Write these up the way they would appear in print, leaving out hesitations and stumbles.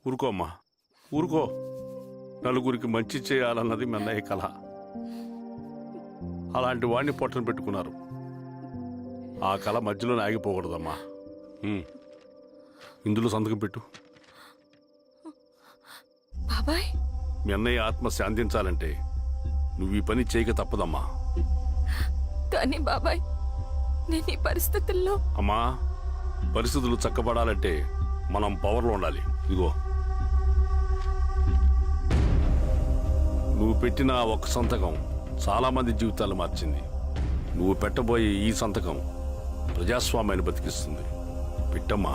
ఊరుకో అమ్మా, ఊరుకో. నలుగురికి మంచి చేయాలన్నది మీ అన్నయ్య కళ. అలాంటి వాడిని పొట్టన పెట్టుకున్నారు. ఆ కళ మధ్యలోనే ఆగిపోకూడదమ్మా. ఇందులో సంతకం పెట్టు. బాబాయ్, మీ అన్నయ్య ఆత్మ శాంతించాలంటే నువ్వు ఈ పని చేయక తప్పదమ్మా. కానీ బాబాయ్, నేను ఈ పరిస్థితుల్లో... అమ్మా, పరిస్థితులు చక్కబడాలంటే మనం పవర్లో ఉండాలి. ఇదిగో, నువ్వు పెట్టిన ఒక్క సంతకం చాలా మంది జీవితాలు మార్చింది. నువ్వు పెట్టబోయే ఈ సంతకం ప్రజాస్వామ్యాన్ని బతికిస్తుంది. పెట్టమ్మా.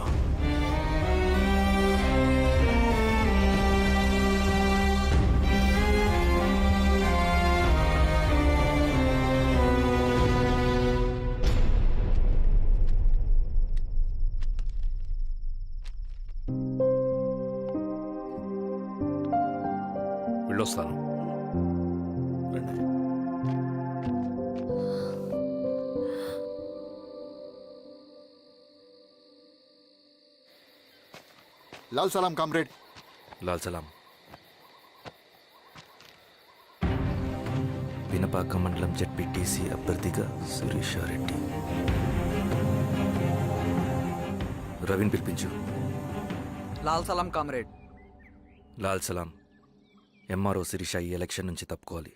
వెళ్ళొస్తాను. లాల్ సలాం కామ్రేడ్. లాల్ సలాం. వినపాక మండలం జెడ్పీటీసీ అభ్యర్థిగా శిరీషారెడ్డి. రవిని పిలిపించు. లాల్ సలాం కామ్రేడ్. లాల్ సలాం. ఎంఆర్ఓ శిరీష ఈ ఎలక్షన్ నుంచి తప్పుకోవాలి.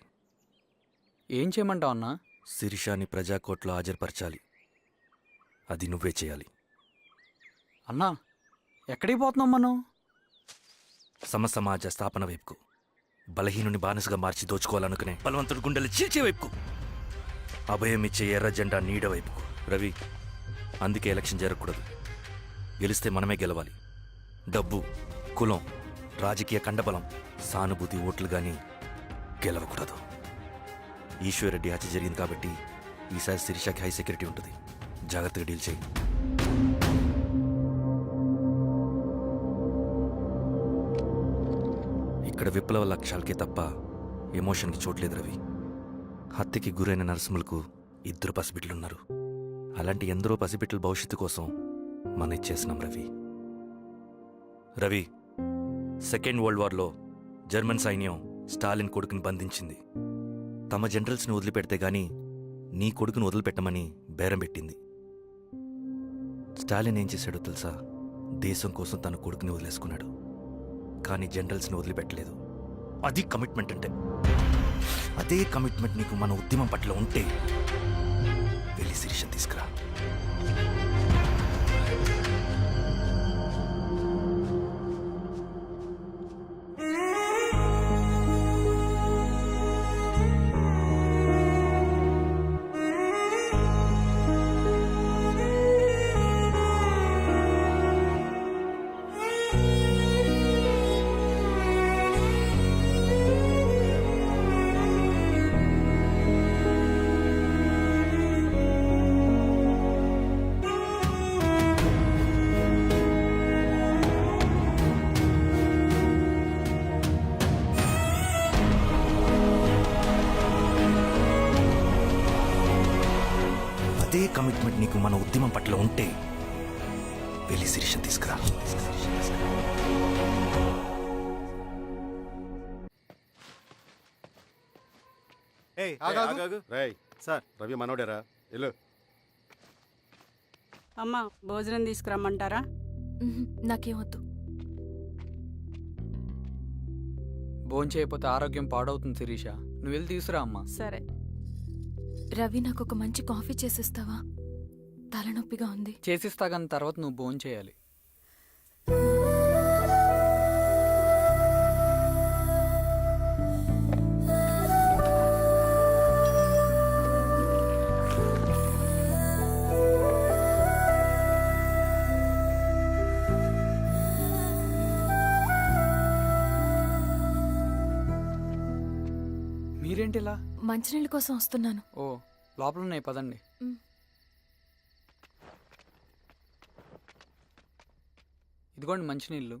ఏం చేయమంటావు అన్నా? శిరీషాని ప్రజాకోర్టులో హాజరుపరచాలి. అది నువ్వే చేయాలి. అన్నా, ఎక్కడికి పోతున్నాం మనం? సమసమాజ స్థాపన వైపుకు. బలహీనుని బానిసగా మార్చి దోచుకోవాలనుకునే బలవంతుడి గుండెలు చీల్చే వైపుకు. అభయం ఇచ్చే ఎర్ర జెండా నీడ వైపుకు. రవి, అందుకే ఎలక్షన్ జరగకూడదు. గెలిస్తే మనమే గెలవాలి. డబ్బు, కులం, రాజకీయ కండబలం, సానుభూతి ఓట్లు గాని గెలవకూడదు. ఈశ్వర్రెడ్డి హత్య జరిగింది కాబట్టి ఈసారి శిరీషకి హై సెక్యూరిటీ ఉంటుంది. జాగ్రత్తగా డీల్ చేయి. ఇక్కడ విప్లవ లక్ష్యాలకే తప్ప ఎమోషన్కి చోట్లేదు రవి. హత్యకి గురైన నరసింహులకు 2 పసిబిడ్డలున్నారు. అలాంటి ఎందరో పసిబిడ్డల భవిష్యత్తు కోసం మనం ఇచ్చేసినాం రవి. రవి, సెకండ్ వరల్డ్ వార్లో జర్మన్ సైన్యం స్టాలిన్ కొడుకుని బంధించింది. తమ జనరల్స్ని వదిలిపెడితే గాని నీ కొడుకును వదిలిపెట్టమని బేరం పెట్టింది. స్టాలిన్ ఏం చేశాడో తెలుసా? దేశం కోసం తన కొడుకుని వదిలేసుకున్నాడు. కానీ జనరల్స్ని వదిలిపెట్టలేదు. అది కమిట్మెంట్ అంటే. అదే కమిట్మెంట్ నీకు మన ఉద్యమం పట్ల ఉంటే వెళ్ళి శిరీష తీసుకురా. అదే కమిట్మెంట్ నీకు మన ఉద్యమం పట్ల ఉంటే వెళ్ళి శిరీష తీసుకురా. సార్, రవి మనోడేరా? వెళ్ళు. అమ్మా, భోజనం తీసుకురమ్మంటారా? నాకేమొద్దు. భోంచేయకపోతే ఆరోగ్యం పాడవుతుంది శిరీష. నువ్వు వెళ్ళి తీసురా అమ్మా. సరే. రవి, నాకు ఒక మంచి కాఫీ చేసిస్తావా? తలనొప్పిగా ఉంది. చేసిస్తా కానీ తర్వాత నువ్వు భోంచేయాలి. మీరేంటిలా? మంచినీళ్ళ కోసం వస్తున్నాను. ఓ, లోపల ఉన్నాయి, పదండి. ఇదిగోండి మంచినీళ్ళు.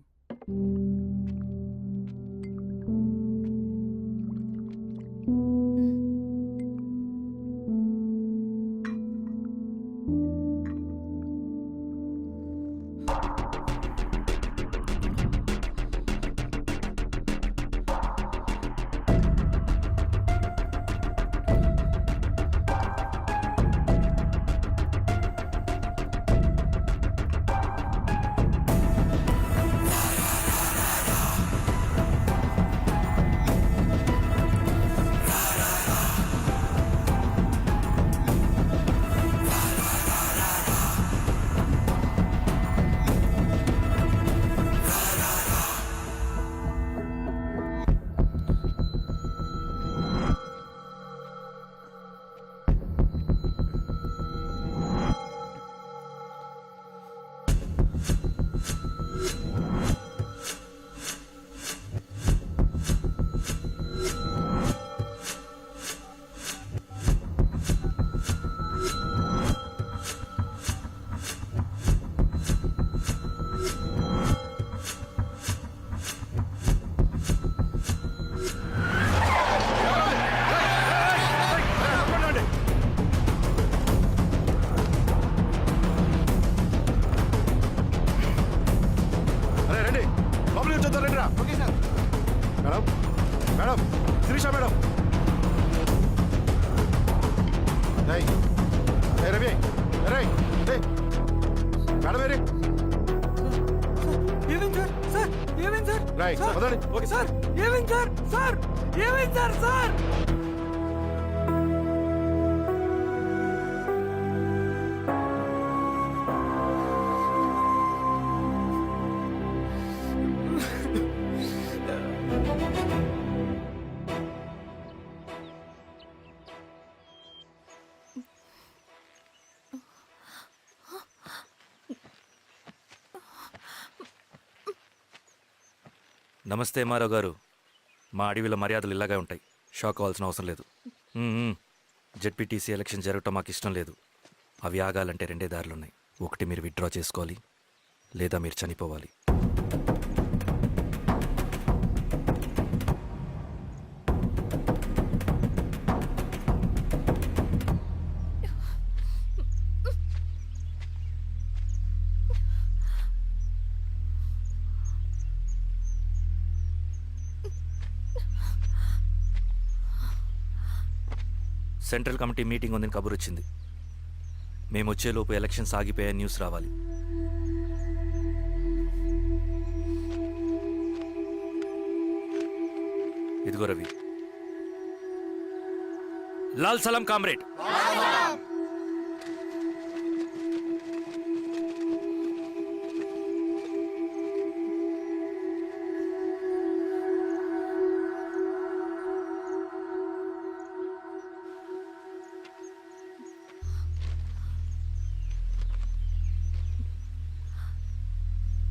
రవి రే లే మేడం వేరే ఏమైంది సార్? సార్ ఏమైంది సార్? రైట్ సార్, వదండి ఓకే సార్ ఏమైంది సార్? సార్ ఏమైంది సార్? సార్ నమస్తే మారావు గారు. మా అడవిలో మర్యాదలు ఇలాగే ఉంటాయి. షాక్ అవ్వాల్సిన అవసరం లేదు. జెడ్పీటీసీ ఎలక్షన్ జరగటం మాకు ఇష్టం లేదు. అవి ఆగాలంటే రెండే దారులున్నాయి. ఒకటి మీరు విత్డ్రా చేసుకోవాలి, లేదా మీరు చనిపోవాలి. సెంట్రల్ కమిటీ మీటింగ్ ఉందని కబురు వచ్చింది. మేము వచ్చేలోపు ఎలక్షన్స్ ఆగిపోయే న్యూస్ రావాలి. ఇదిగో రవి. లాల్ సలాం కామ్రేడ్.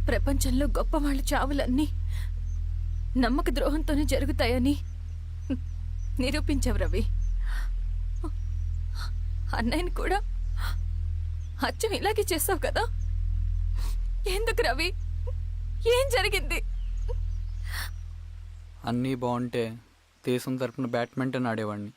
ప్రపంచంలో గొప్పవాళ్ళ చావులన్నీ నమ్మక ద్రోహంతోనే జరుగుతాయని నిరూపించావు రవి. అన్నయ్యని కూడా అచ్చం ఇలాగే చేస్తావు కదా? ఎందుకు రవి? ఏం జరిగింది? అన్నీ బాగుంటే దేశం తరపున బ్యాడ్మింటన్ ఆడేవాడిని.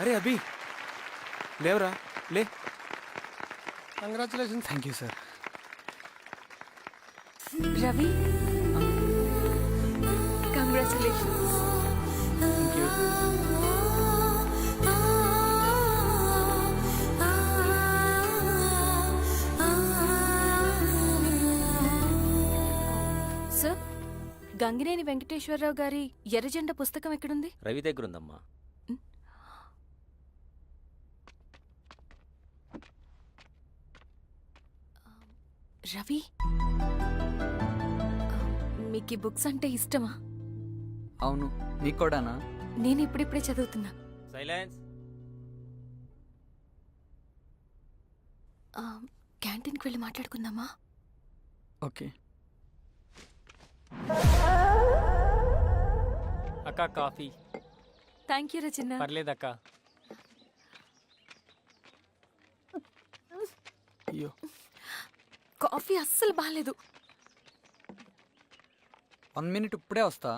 అరే అభి లేవరా లే. Congratulation. Thank you sir. Ravi, congratulations. Thank you. Sir, Gangineni Venkateswararao గారి ఎర్రజెండా పుస్తకం ఎక్కడుంది? రవి దగ్గర ఉందమ్మా. రవి, మీకు ఈ బుక్స్ అంటే ఇష్టమా? అవును, నీకు కూడానా? నేను ఇప్పుడిప్పుడే చదువుతున్నా. సైలెన్స్. క్యాంటీన్కి వెళ్ళి మాట్లాడుకుందామా? ఓకే. అక్క కాఫీ. థ్యాంక్ యూ రచన. పర్లేదక్క. అయ్యో, కాఫీ అస్సలు బాగాలేదు. 1 minute ఇప్పుడే వస్తా.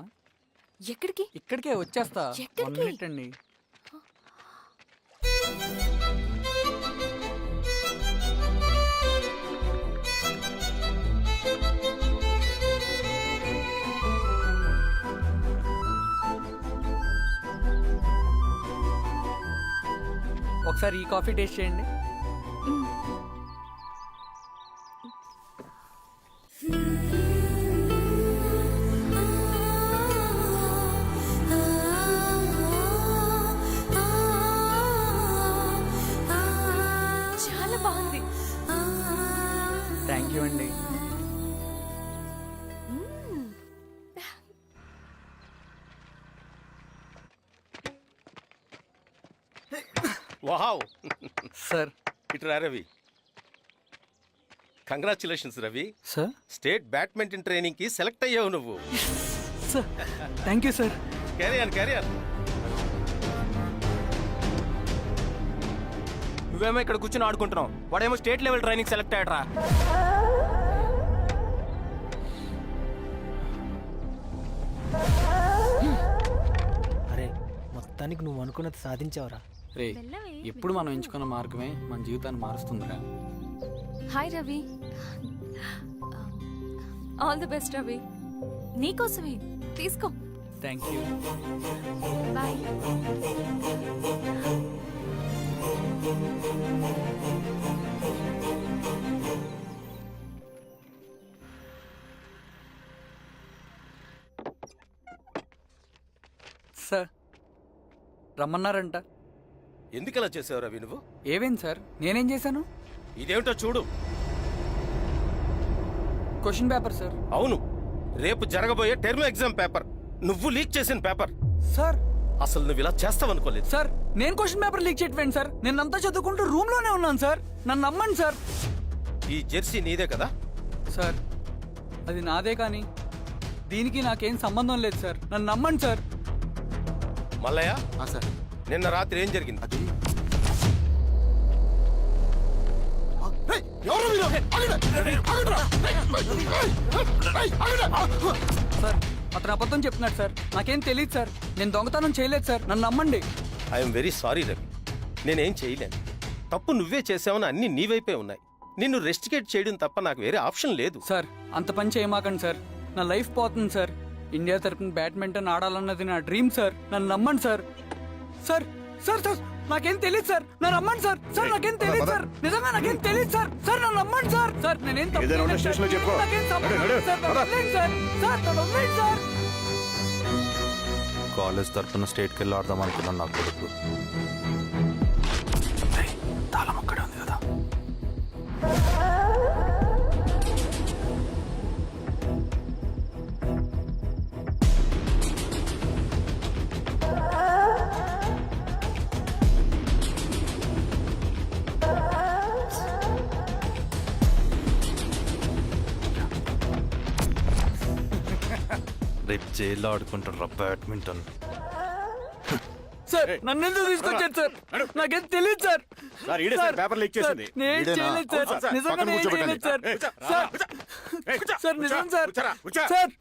ఎక్కడికి? ఇక్కడికే వచ్చేస్తా. ఎక్కడికి? 1 minute అండి. ఒకసారి ఈ కాఫీ టేస్ట్ చేయండి. యూ అండి. Wow sir. ఇటు రా Ravi. Congratulations Ravi, sir. State badminton training కి సెలెక్ట్ అయ్యావు నువ్వు. Sir thank you sir. Carrier నువ్వేమో ఇక్కడ కూర్చొని ఆడుకుంటున్నావు, వాడేమో స్టేట్ లెవెల్ ట్రైనింగ్ సెలెక్ట్ అయ్యాడ్రా. అరే మొత్తానికి నువ్వు అనుకున్నది సాధించావురా. రే, ఎప్పుడు మనం ఎంచుకున్న మార్గమే మన జీవితాన్ని మారుస్తుందిరా. Hi Ravi. All the best Ravi. నీకోసమే తీసుకో. Thank you. బాయ్. సార్ రమ్మన్నారంట. ఎందుకు అలా చేసావు రవి నువ్వు? ఏవేంటి సార్, నేనేం చేశాను? ఇదేమిటో చూడు. Question paper sir. అవును, రేపు జరగబోయే టర్మ్ ఎగ్జామ్ పేపర్ నువ్వు లీక్ చేసిన పేపర్. సార్. అసలు నువ్వు ఇలా చేస్తావనుకోలేదు. సార్ నేను క్వశ్చన్ పేపర్ లీక్ చేయట్లేండి సార్. నేనంతా చదువుకుంటూ రూమ్ లోనే ఉన్నాను సార్. నన్ను నమ్మండి సార్. ఈ జెర్సీ నీదే కదా? సార్ అది నాదే, కానీ దీనికి నాకేం సంబంధం లేదు సార్. నన్ను నమ్మండి సార్. మల్లయ్య, సార్ నిన్న రాత్రి ఏం జరిగింది? అది రేయ్, ఎవరు మీరు? ఆగండి! ఆగండిరా! సార్ అతను అబద్ధం చెప్తున్నాడు సార్. నాకేం తెలియదు సార్. నేను దొంగతనం చేయలేదు సార్. నన్ను నమ్మండి. ఐఎమ్ వెరీ సారీ రవి, నేనేం చేయలేను. తప్పు నువ్వే చేసావని అన్ని నీ వైపే ఉన్నాయి. నిన్ను రెస్టికేట్ చేయడం తప్ప నాకు వేరే ఆప్షన్ లేదు. సార్ అంత పని చేయమాకండి సార్. నా లైఫ్ పోతుంది సార్. ఇండియా తరపున బ్యాడ్మింటన్ ఆడాలన్నది నా డ్రీమ్ సార్. నన్ను నమ్మండి సార్. సార్ సార్ సార్ నాకేం తెలియదు సార్. నన్ను నమ్మండి సార్. సార్ నాకేం తెలియదు సార్. నిజంగా నాకేం తెలియదు సార్. సార్ నన్ను నమ్మండి సార్. సార్ నేనేం తప్పు ఏదైనా ఉంటే చేయలేదు సార్. స్టేషన్లో చెప్పుకో. నాకేం సంబంధం లేదు సార్. నన్ను వదిలేయండి సార్. సార్ నన్ను వదిలేయండి సార్. కాలేజ్ తరఫున స్టేట్కి వెళ్ళి ఆడదాం అనుకున్నాను. నా కొడుకు తాళం అక్కడే ఉంది కదా. రేపు జైల్లో ఆడుకుంటారా బ్యాడ్మింటన్? సార్ నన్ను ఎందుకు తీసుకొచ్చారు సార్? నాకేం తెలియదు సార్. సార్, ఈడే సార్ పేపర్ లీక్ చేసింది. సార్, నేను ఈడేనా? చేయలేదు సార్. అవును సార్. నిజంగా పక్కన నేను కూర్చోబెట్టండి. చేయలేదు సార్. సార్ సార్ నిజం సార్. సార్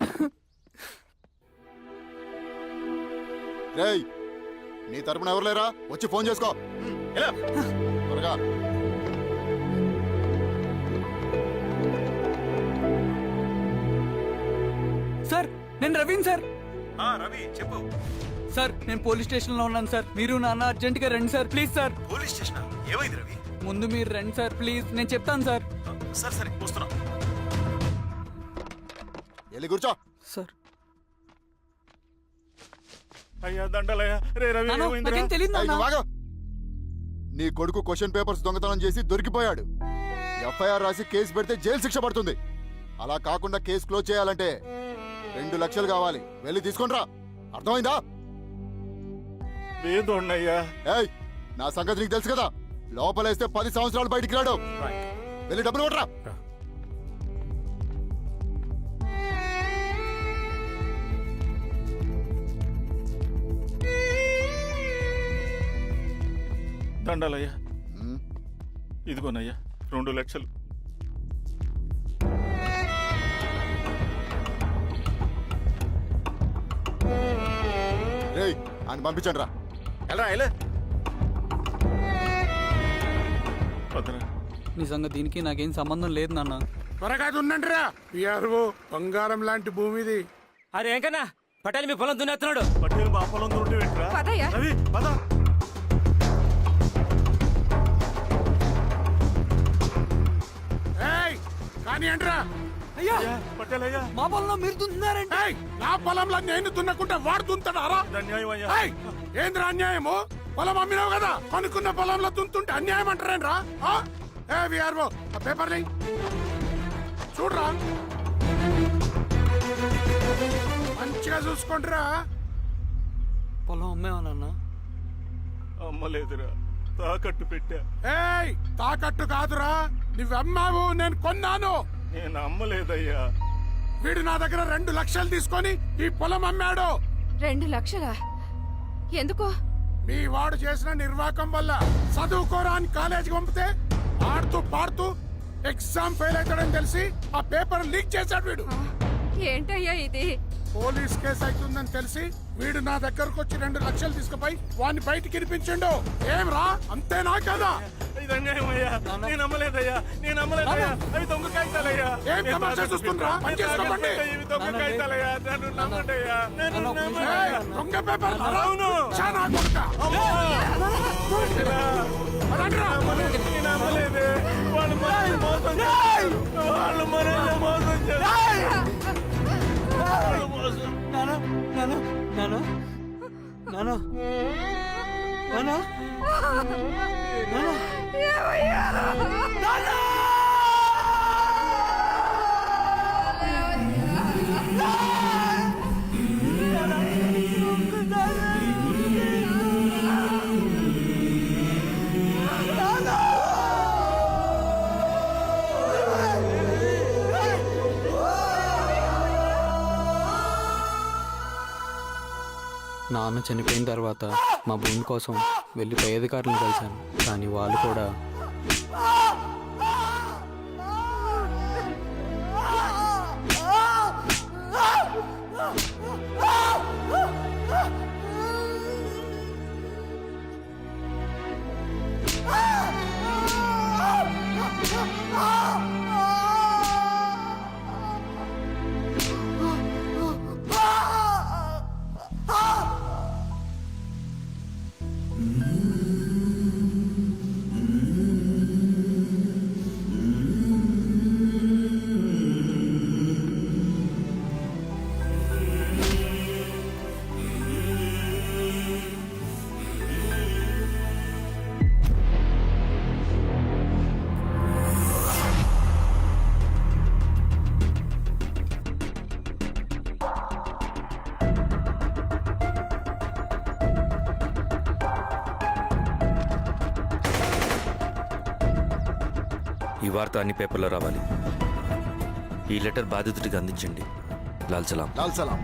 రేయ్, నీ తరపున ఎవరు లేరా? వచ్చి ఫోన్ చేసుకో. త్వరగా. సార్ నేను రవీన్ సార్. రవి చెప్పు. సార్ నేను పోలీస్ స్టేషన్ లో ఉన్నాను సార్. మీరు నాన్న అర్జెంట్ గా రండి sir. Please sir. Police station ఏమైంది రవి? ముందు మీరు రండి సార్ ప్లీజ్. నేను చెప్తాను సార్. సరే సరే వస్తున్నా. వెళ్ళి కూర్చో. సార్ అయ్యా దండలయ్య. రే రవి, నాన్న, నాకేం తెలియదు ఏయ్, నాన్న. నువ్వు ఆగు. నీ కొడుకు క్వశ్చన్ పేపర్స్ దొంగతనం చేసి దొరికిపోయాడు. ఎఫ్ఐఆర్ రాసి కేసు పెడితే జైలు శిక్ష పడుతుంది. అలా కాకుండా కేసు క్లోజ్ చేయాలంటే 2 లక్షలు కావాలి. వెళ్ళి తీసుకుంట్రా. అర్థమైందా? ఏయ్, నా సంగతి నీకు తెలుసు కదా. లోపలేస్తే 10 సంవత్సరాలు బయటికి రాడు. వెళ్ళి డబ్బులు కొట్రా. దండాలయ్యా. ఇదిగోనయ్యా 2 లక్షలు. రేయ్, ఆయన పంపించండి రా. ఎలా పదరా. నిజంగా దీనికి నాకేం సంబంధం లేదు నాన్న. త్వరగా దున్నండిరా. పిఆర్ఓ బంగారం లాంటి భూమిది. అరే ఏంకన్నా పటేల్ మీ పొలం దున్నేస్తున్నాడు. పట్టేలు మా పొలం దొరికి పెట్టరా. రవి పద. ఏయ్, కానీ అంటరా. అయ్యా పట్టేలయ్యా. మా పొలంలో మీరు దున్నుతున్నారంటే. ఏయ్, నా పొలంలో నేను దున్నకుంటే వాడు దున్నుతాడారా? ఇది అన్యాయం అయ్యా. ఏయ్, ఏంద్రా అన్యాయము? పొలం అమ్మినావు కదా, కొనుక్కున్న పొలంలో దున్నుతుంటే అన్యాయం అంటారేంట్రా? ఏ పిఆర్ఓ, ఆ పేపర్ లే. చూడరా మంచిగా చూసుకోండిరా. పొలం అమ్మేవానన్నా? అమ్మలేదురా, తాకట్టు పెట్టా. ఏయ్ తాకట్టు కాదురా, నువ్వమ్మావు, నేను కొన్నాను. నేను అమ్మలేదయ్యా. వీడు నా దగ్గర 2 లక్షలు తీసుకొని ఈ పొలం అమ్మాడు. 2 లక్షలా? ఎందుకో? మీ వాడు చేసిన నిర్వాకం వల్ల చదువుకోరా అని కాలేజీకి పంపితే ఆడుతూ పాడుతూ ఎగ్జామ్ ఫెయిల్ అవుతాడని తెలిసి ఆ పేపర్ లీక్ చేశాడు వీడు. ఏంటయ్యా ఇది? పోలీస్ కేసు అవుతుందని తెలిసి వీడు నా దగ్గరకు వచ్చి 2 లక్షలు తీసుకుపోయి వాడిని బయటికి వినిపించిండు. ఏం రా, అంతేనా కదా? ఇది అన్యాయం అయ్యా. నేను అమ్మలేదయ్యా, నేను అమ్మలేదయ్యా. అవి దొంగ కాగితాలయ్యా. ఏం తమాషా చూస్తుండ్రా? పని చేసుకోకండి. ఇవి దొంగ కాగితాలయ్యా. నన్ను నమ్మండయ్యా. నన్ను నమ్మండి. ఏయ్, దొంగ పేపర్ అవును. చాలా కొడుకా. పదండ్రా. నేను అమ్మలేదే. వాళ్ళు మనల్ని మోసం చేస్తారు. వాళ్ళు మనల్ని మోసం చేస్తారు. వాళ్ళు మోసం. నానా నానా నానా నానా నానా నానా నాన్న చనిపోయిన తర్వాత మా భూమి కోసం వెళ్ళి పై అధికారులను కలిశాను, కానీ వాళ్ళు కూడా ఈ వార్త అన్ని పేపర్లో రావాలి. ఈ లెటర్ బాధితుడికి అందించండి. లాల్ సలాం. లాల్ సలాం.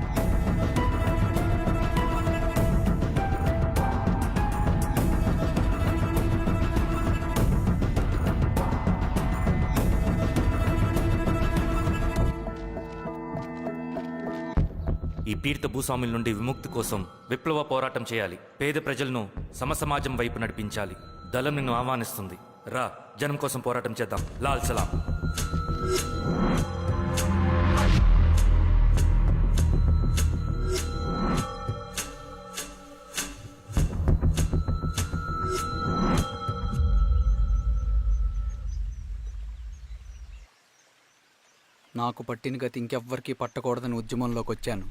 ఈ పీడిత భూస్వాముల నుండి విముక్తి కోసం విప్లవ పోరాటం చేయాలి. పేద ప్రజలను సమసమాజం వైపు నడిపించాలి. దళం నిన్ను ఆహ్వానిస్తుంది. రా, జనం కోసం పోరాటం చేద్దాం. లాల్ సలాం. నాకు పట్టిన గతి ఇంకెవ్వరికీ పట్టకూడదని ఉద్యమంలోకి వచ్చాను.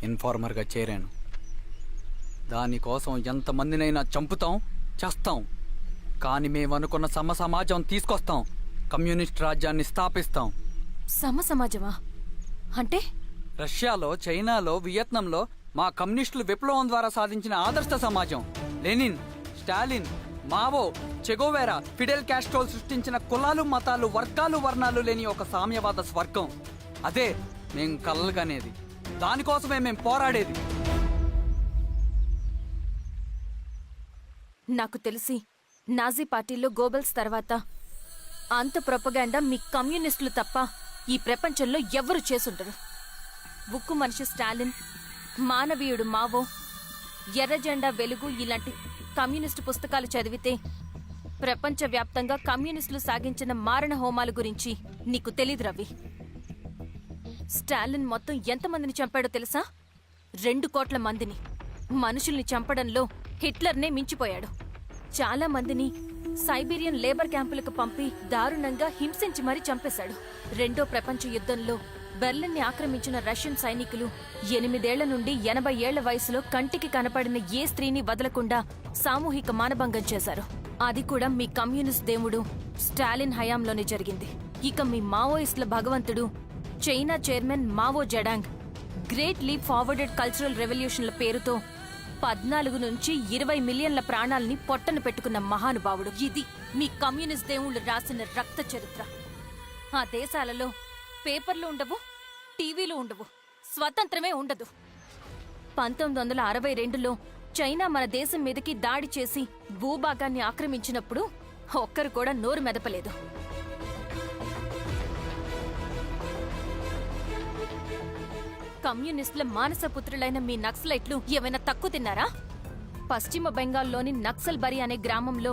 ఇన్ఫార్మర్గా చేరాను. దానికోసం ఎంతమందినైనా చంపుతాం, చేస్తాం. కానీ మేమనుకున్న సమాజం తీసుకొస్తాం. కమ్యూనిస్ట్ రాజ్యాన్ని స్థాపిస్తాం. సమాజమా అంటే? రష్యాలో, చైనాలో, వియత్నంలో మా కమ్యూనిస్టులు విప్లవం ద్వారా సాధించిన ఆదర్శ సమాజం. Lenin, Stalin, Mao, Che Guevara, Fidel Castro సృష్టించిన కులాలు, మతాలు, వర్గాలు, వర్ణాలు లేని ఒక సామ్యవాద స్వర్గం. అదే మేం కలలుగనేది. దానికోసమే మేం పోరాడేది. నాకు తెలిసి నాజీ పార్టీలో గోబెల్స్ తర్వాత అంత ప్రొపగాండా మీ కమ్యూనిస్టులు తప్ప ఈ ప్రపంచంలో ఎవ్వరూ చేసుండరు. ఉక్కు మనిషి స్టాలిన్, మానవీయుడు మావో, ఎర్ర జెండా వెలుగు ఇలాంటి కమ్యూనిస్టు పుస్తకాలు చదివితే ప్రపంచవ్యాప్తంగా కమ్యూనిస్టులు సాగించిన మారణ హోమాల గురించి నీకు తెలీదు రవి. స్టాలిన్ మొత్తం ఎంతమందిని చంపాడో తెలుసా? 2 కోట్ల మందిని. మనుషుల్ని చంపడంలో హిట్లర్నే మించిపోయాడు. చాలా మందిని సైబీరియన్ లేబర్ క్యాంపులకు పంపి దారుణంగా హింసించి మరీ చంపేశాడు. 2వ ప్రపంచ యుద్ధంలో బెర్లిన్ని ఆక్రమించిన రష్యన్ సైనికులు 8 ఏళ్ల నుండి 80 ఏళ్ల వయసులో కంటికి కనపడిన ఏ స్త్రీని వదలకుండా సామూహిక మానభంగం చేశారు. అది కూడా మీ కమ్యూనిస్ట్ దేవుడు స్టాలిన్ హయాంలోనే జరిగింది. ఇక మీ మావోయిస్టుల భగవంతుడు China chairman Mao Zedong great leap forwarded cultural రెవల్యూషన్ల పేరుతో 14 నుంచి 20 మిలియన్ల ప్రాణాలని పొట్టన పెట్టుకున్న మహానుభావుడు. ఇది మీ కమ్యూనిస్ట్ దేవుళ్ళు రాసిన రక్త చరిత్ర. ఆ దేశాలలో పేపర్లు ఉండవు, టీవీలు ఉండవు, స్వతంత్రమే ఉండదు. 1962లో చైనా మన దేశం మీదకి దాడి చేసి భూభాగాన్ని ఆక్రమించినప్పుడు ఒక్కరు కూడా నోరు మెదపలేదు. కమ్యూనిస్టుల మానసపుత్రులైన మీ నక్సలైట్లు ఏమైనా తక్కువ తిన్నారా? పశ్చిమ బెంగాల్లోని నక్సల్బరి అనే గ్రామంలో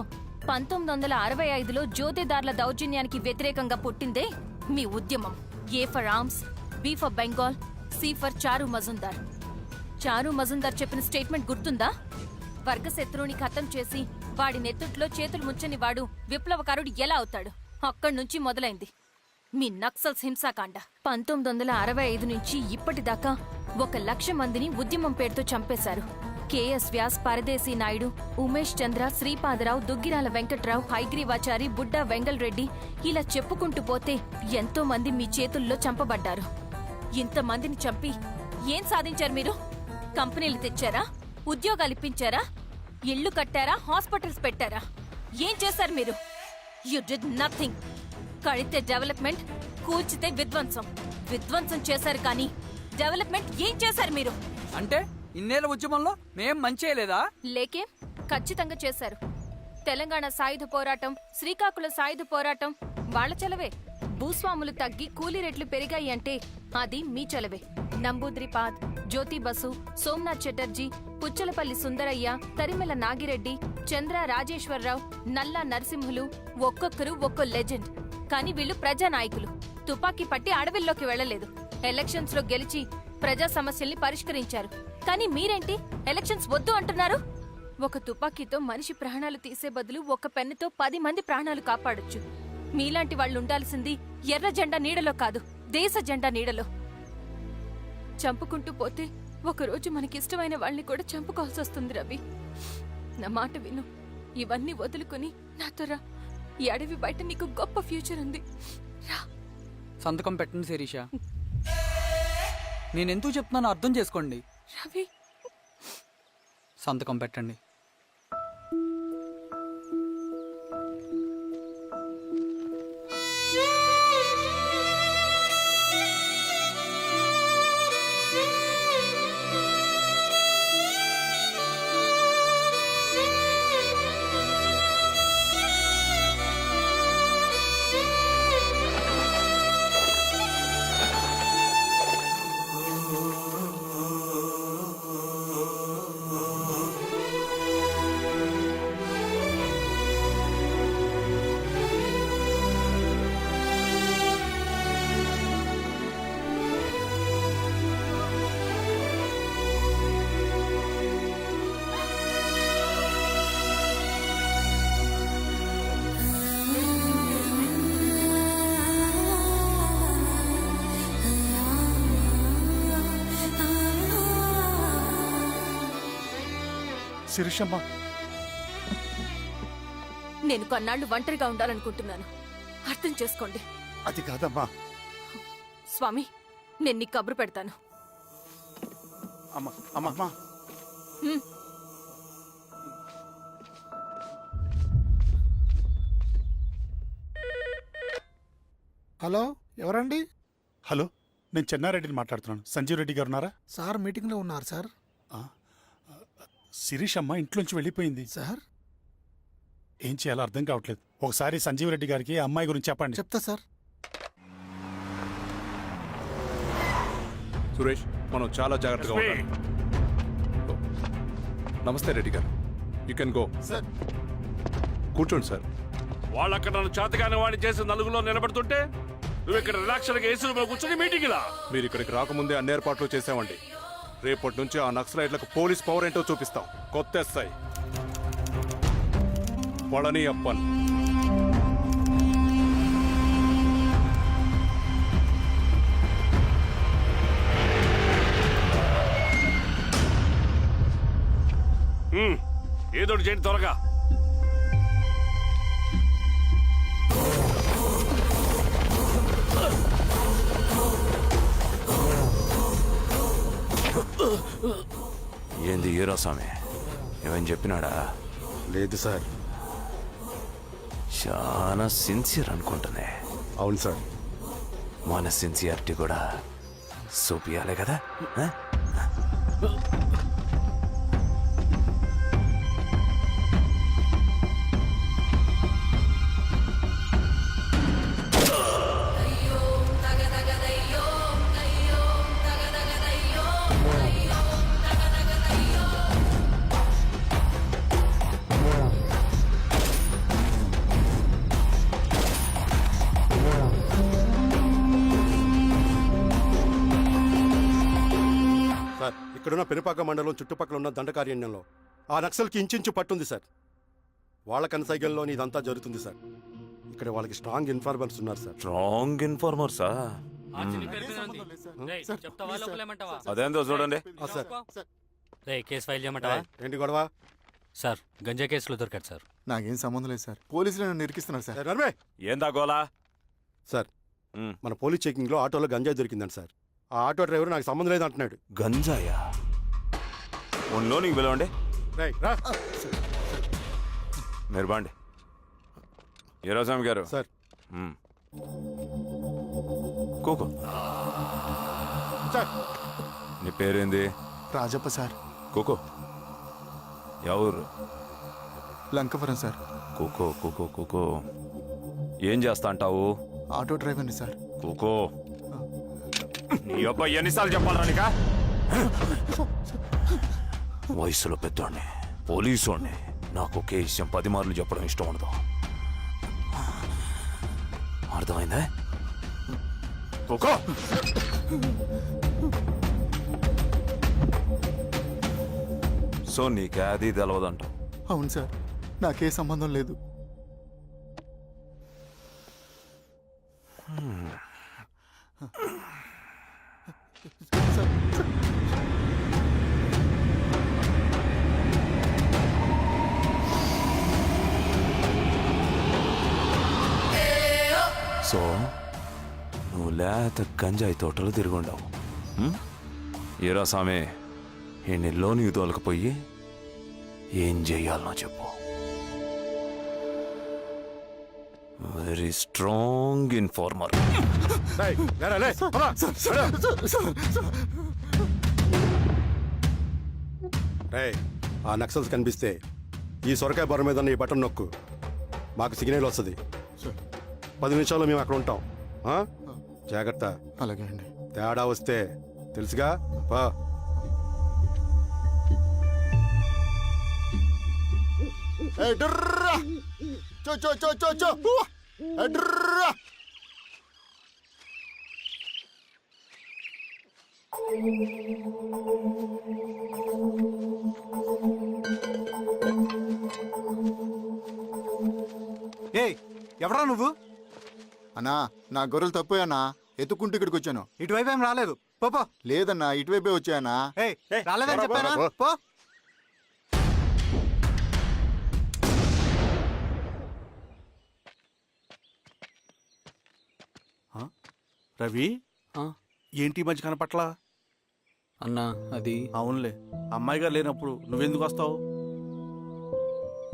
1965లో జోతేదార్ల దౌర్జన్యానికి వ్యతిరేకంగా పుట్టిందే మీ ఉద్యమం. A for arms, B for Bengal, C for Charu Majumdar. చారు మజుందార్ చెప్పిన స్టేట్మెంట్ గుర్తుందా? వర్గశత్రువుని ఖతం చేసి వాడి నెత్తుట్లో చేతులు ముంచని వాడు విప్లవకారుడు ఎలా అవుతాడు? అక్కడి నుంచి మొదలైంది మీ నక్సల్స్ హింసాకాండ. 1965 నుంచి ఇప్పటిదాకా 1,00,000 మందిని ఉద్యమం పేరుతో చంపేశారు. కేఎస్ వ్యాస్, పరదేశీ నాయుడు, ఉమేష్ చంద్ర, శ్రీపాదరావు, దుగ్గిరాల వెంకట్రావు, హైగ్రీవాచారి, బుడ్డా వెంగల్ రెడ్డి, ఇలా చెప్పుకుంటూ పోతే ఎంతో మంది మీ చేతుల్లో చంపబడ్డారు. ఇంతమందిని చంపి ఏం సాధించారు మీరు? కంపెనీలు తెచ్చారా? ఉద్యోగాలిప్పించారా? ఇళ్లు కట్టారా? హాస్పిటల్స్ పెట్టారా? ఏం చేశారు మీరు? You did nothing. కడితే డెవలప్మెంట్, కూల్చితే విధ్వంసం. విధ్వంసం చేశారు కానీ డెవలప్మెంట్ ఏం చేశారు మీరు? అంటే ఇన్నేళ్ల ఉద్యమంలో మేం మంచి చేయలేదా? లేకే, ఖచ్చితంగా చేశారు. తెలంగాణ సాయుధ పోరాటం, శ్రీకాకుళం సాయుధ పోరాటం వాళ్ల చలవే. భూస్వాములు తగ్గి కూలీ రేట్లు పెరిగాయి అంటే అది మీ చలవే. నంబూద్రిపాద్, జ్యోతి బసు, సోమనాథ్ చటర్జీ, పుచ్చలపల్లి సుందరయ్య, తరిమెల నాగిరెడ్డి, చంద్ర రాజేశ్వరరావు, నల్లా నరసింహులు ఒక్కొక్కరు ఒక్కో లెజెండ్. కానీ వీళ్ళు ప్రజానాయకులు. తుపాకీ పట్టి అడవిల్లోకి వెళ్లలేదు. ఎలక్షన్స్ లో గెలిచి ప్రజా సమస్యల్ని పరిష్కరించారు. కానీ మీరేంటి ఎలక్షన్స్ వద్దు అంటున్నారు? ఒక తుపాకీతో మనిషి ప్రాణాలు తీసే బదులు ఒక పెన్నుతో 10 మంది ప్రాణాలు కాపాడొచ్చు. మీలాంటి వాళ్ళు ఉండాల్సింది ఎర్ర జెండా నీడలో కాదు, దేశ జెండా నీడలో. చంపుకుంటూ పోతే ఒకరోజు మనకిష్టమైన వాళ్ళని కూడా చంపుకోవాల్సి వస్తుంది రవి. నా మాట విను. ఇవన్నీ వదులుకుని నాతో రా. ఈ అడవి బయట నీకు గొప్ప ఫ్యూచర్ ఉంది. రా. సంతకం పెట్టండి శిరీష. నేనెందుకు చెప్తున్నానో అర్థం చేసుకోండి. రవి, సంతకం పెట్టండి. శిరీషమ్మ, నేను కొన్నాళ్లు ఒంటరిగా ఉండాలనుకుంటున్నాను. అర్థం చేసుకోండి. అది కాదమ్మా. స్వామి, నేను నీకు కబురు పెడతాను. అమ్మా అమ్మా అమ్మా. హలో, ఎవరండి? హలో, నేను చెన్నారెడ్డిని మాట్లాడుతున్నాను. సంజీవ్ రెడ్డి గారు ఉన్నారా? సార్ మీటింగ్లో ఉన్నారు సార్. శిరీష్ అమ్మ ఇంట్లోంచి వెళ్ళిపోయింది సార్, ఏం చేయాలో అర్థం కావట్లేదు. ఒకసారి సంజీవ్ రెడ్డి గారికి ఆ అమ్మాయి గురించి చెప్పండి. చెప్తా సార్. సురేష్, మనం చాలా జాగ్రత్తగా ఉండాలి. నమస్తే రెడ్డి గారు, యూ కెన్ గో. సార్, కూర్చోండి సార్. వాళ్ళక్కడ నన్ను చేతగానే వాడిని చేసి నలుగులో నిలబడుతుంటే నువ్వు ఇక్కడ రిలాక్స్గా ఏసీలో కూర్చొని మీటింగ్లా. మీరు ఇక్కడికి రాకముందే అన్ని ఏర్పాట్లు చేసామండి. రేపటి నుంచి ఆ నక్సలైట్లకు పోలీస్ పవర్ ఏంటో చూపిస్తాం. కొత్త ఎస్ఐ పళని అప్పన్. ఏదోటి చేయండి త్వరగా. ఏంది హీరో స్వామి ఏమని చెప్పినాడా? లేదు సార్. చాలా సిన్సియర్ అనుకుంటున్నా. అవును సార్. మన సిన్సియారిటీ కూడా చూపియాలి కదా. ఆ? సార్, ఇక్కడున్న పెనుపాక మండలం చుట్టుపక్కల ఉన్న దండకారణ్యంలో ఆ నక్సల్కి ఇంచుంచు పట్టుంది సార్. వాళ్ళ కనసైగల్లోని ఇదంతా జరుగుతుంది సార్. ఇక్కడ వాళ్ళకి స్ట్రాంగ్ ఇన్ఫార్మర్స్ ఉన్నారు సార్. స్ట్రాంగ్ ఇన్ఫార్మర్సా? అదేందో చూడండి. కేసు ఫైల్ చేయమంటావా? ఏంటి గొడవ? సార్ గంజా కేసులో దొరికాడు సార్. నాకేం సంబంధం లేదు సార్. పోలీసులు నన్ను ఇరికిస్తున్నారు సార్. ఏందా గోలా? సార్, మన పోలీస్ చెకింగ్ లో ఆటోలో గంజాయి దొరికిందండి సార్. ఆ ఆటో డ్రైవర్ నాకు సంబంధం లేదు అంటున్నాడు. గంజాయా? ఉన్నో నీకు పిలవండి. మీరు బాండి. హీరోస్వామి గారు సార్. కూకో. సార్, నీ పేరేంది? రాజప్ప సార్. కూకో. ఎవరు? లంకపురం సార్. కూకో కూకో కూకో. ఏం చేస్తా అంటావు? ఆటో డ్రైవర్ని సార్. కూకో. నీ అబ్బాయి ఎన్నిసార్లు చెప్పాలరా నీకా? వయసులో పెద్దోడిని, పోలీసోడిని, నాకు ఒకే విషయం 10 మార్లు చెప్పడం ఇష్టం ఉండదు. అర్థమైందా? కూకో. సో నీకే అది తెలవదంట? అవును సార్, నాకే సంబంధం లేదు. సో నువ్వు లేత గంజాయి తోటలు తిరుగుండవు. ఏరా సామే, ఈ లోనికి తోలకపోయి ఏం చెయ్యాలనో చెప్పు. Very strong informer. ఆ నక్సల్స్ కనిపిస్తే ఈ సొరకాయ బొర మీద ఉన్న ఈ బటన్ నొక్కు, మాకు సిగ్నల్ వస్తుంది. 10 నిమిషాల్లో మేము అక్కడ ఉంటాం. జాగ్రత్త. అలాగే అండి. తేడా వస్తే తెలుసుగా. ఎవరా నువ్వు? అన్నా, నా గొర్రెలు తప్పోయన్నా, ఎత్తుకుంటూ ఇక్కడికి వచ్చాను. ఇటువైపు ఏం రాలేదు. పో. లేదన్నా, ఇటువైపే వచ్చాయన్నా. రాలేదని చెప్పానా? పో. రవి, ఏంటి మధ్య కనపట్లా? అన్నా అది అవునులే, అమ్మాయి గారు లేనప్పుడు నువ్వెందుకు వస్తావు?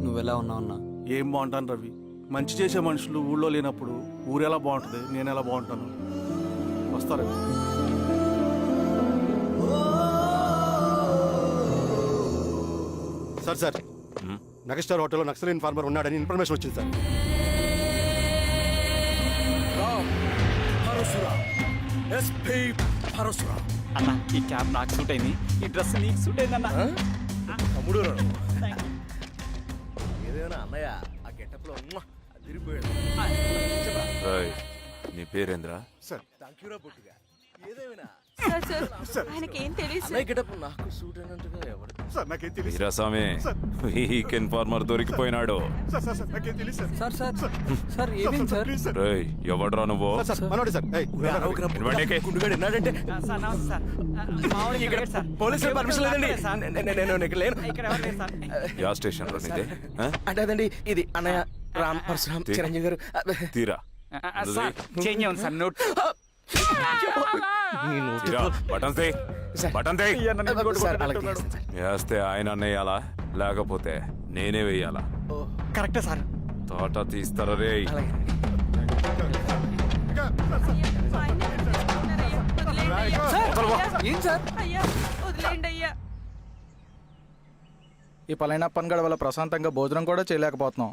నువ్వెలా ఉన్నావు అన్నా? ఏం బాగుంటాను రవి, మంచి చేసే మనుషులు ఊళ్ళో లేనప్పుడు ఊరెలా బాగుంటుంది, నేను ఎలా బాగుంటాను? వస్తారు. సార్ సార్, మెగాస్టార్ హోటల్లో నక్సల్ ఇన్ఫార్మర్ ఉన్నాడని ఇన్ఫర్మేషన్ వచ్చింది సార్. అన్న ఈ క్యాప్ నాకు సూట్ అయింది, ఈ డ్రెస్ నీకు సూట్ అయింది అన్న. తమ్ముడు నీ పేరేంద్రా? ఆయనకి ఏం తెలియదు. వీరాస్వామి, వీక్ ఇన్ఫార్మర్ దొరికిపోయినాడు. సార్ సార్ సార్ ఏమేం సార్? రేయ్, ఎవడ్రా నువ్వు? పోలీసులు పర్మిషన్ లేదండి. యా స్టేషన్ లో నీదే? అంటే అదండి, ఇది అన్నయ్య రామ్ పరశురామ్ చిరంజీవి గారు. తీరా చేంజ్ అవ్వండి సార్. నోట్ బటన్స్ బటన్ తెయ్. వేస్తే ఆయన అన్నయ్యాలా లేకపోతే నేనే వెయ్యాలా? కరెక్టే సార్. తోట తీస్తారా రే? ఏం సార్? ఈ పలైన పనిగడ వల్ల ప్రశాంతంగా భోజనం కూడా చేయలేకపోతున్నాం.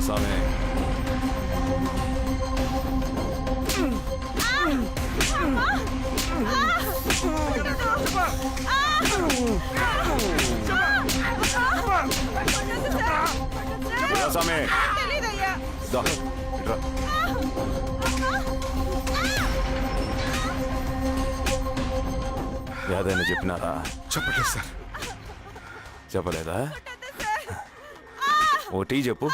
స్వామి స్వామి ఏదైనా చెప్పినారా? చెప్పలేదు సార్. చెప్పలేదా? ఓ టీ చెప్పు.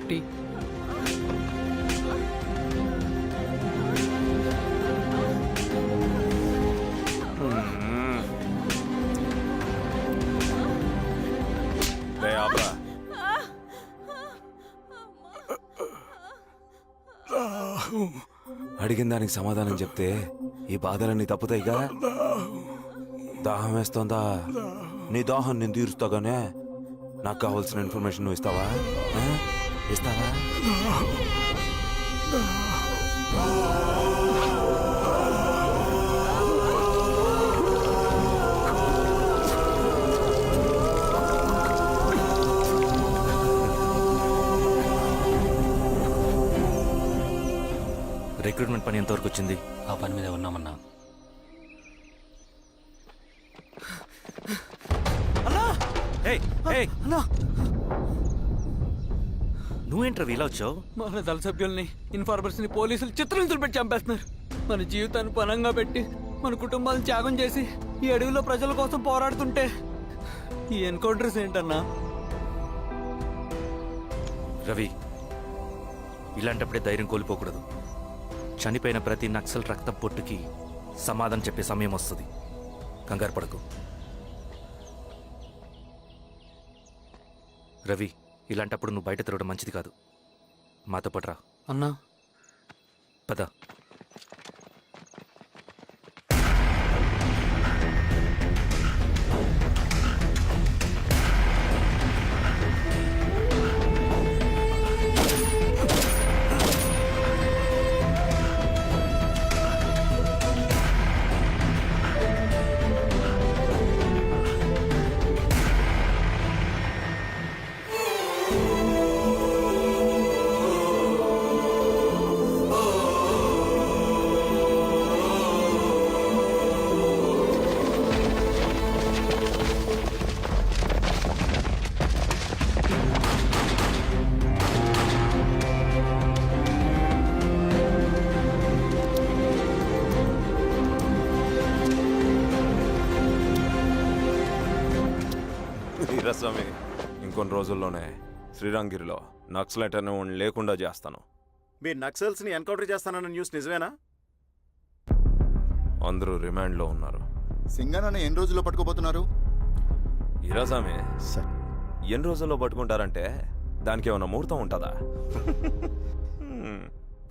టీ. ఆపరా. అడిగిన దానికి సమాధానం చెప్తే ఈ బాధలన్నీ తప్పుతాయిగా. దాహం వేస్తోందా? నీ దాహం నేను తీరుస్తాగానే నాకు కావాల్సిన ఇన్ఫర్మేషన్ నువ్వు ఇస్తావా? ఇస్తావా? రిక్రూట్మెంట్ పని ఎంతవరకు వచ్చింది? ఆ పని మీద ఉన్నామన్నా. నువ్వేంట్రా ఇలా వచ్చావు? మన దళ సభ్యుల్ని, ఇన్ఫార్మర్స్ ని పోలీసులు చిత్రహింసలు పెట్టి చంపేస్తున్నారు. మన జీవితాన్ని పనంగా పెట్టి మన కుటుంబాలను త్యాగం చేసి ఈ అడవిలో ప్రజల కోసం పోరాడుతుంటే ఈ ఎన్కౌంటర్స్ ఏంటన్నా? రవి, ఇలాంటప్పుడే ధైర్యం కోల్పోకూడదు. చనిపోయిన ప్రతి నక్సల్ రక్తం పొట్టుకి సమాధానం చెప్పే సమయం వస్తుంది. కంగారు పడకు రవి. ఇలాంటప్పుడు నువ్వు బయట తిరగడం మంచిది కాదు. మాతో పాటు రా. అన్నా పద. స్వామి, ఇంకొన్ని రోజుల్లోనే శ్రీరంగిరిలో నక్సలైట్ అనే లేకుండా చేస్తాను. మీరు నక్సల్స్ ని ఎన్కౌంటర్ చేస్తానన్న న్యూస్ నిజమేనా? అందరూ రిమాండ్లో ఉన్నారు. సింగనన్న ఎన్ని రోజుల్లో పట్టుకోబోతున్నారు? ఈరాసామి సార్, ఎన్ని రోజుల్లో పట్టుకుంటారంటే దానికి ఏమైనా ముహూర్తం ఉంటుందా?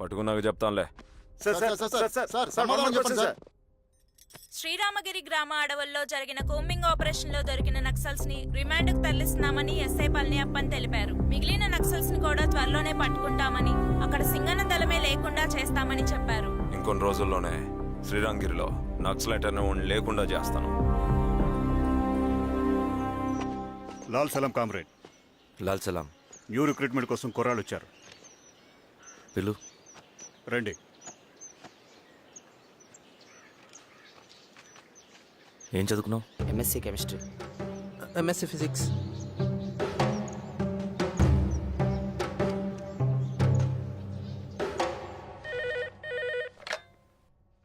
పట్టుకున్నాక చెప్తానులే. శ్రీరామగిరి గ్రామ అడవుల్లో జరిగిన కోంబింగ్ ఆపరేషన్ లో దొరికిన నక్సల్స్ ని రిమాండ్ కు తరలిస్తున్నామని ఎస్ఐ పళనియప్పన్ తెలిపారు. మిగిలిన నక్సల్స్ ని కూడా త్వరలోనే పట్టుకుంటామని, అక్కడ సింగన్న దళమే లేకుండా చేస్తామని చెప్పారు. ఇంకొన్ని రోజుల్లోనే శ్రీరంగిరిలో నక్సలైట్ అనే లేకుండా చేస్తాను. లాల్ సలాం కామ్రేడ్. లాల్ సలాం. న్యూ రిక్రూట్మెంట్ కోసం కుర్రాళ్ళు వచ్చారు. పిలు. రండి. ఏం చదువుకున్నావు? MSc chemistry. MSc physics.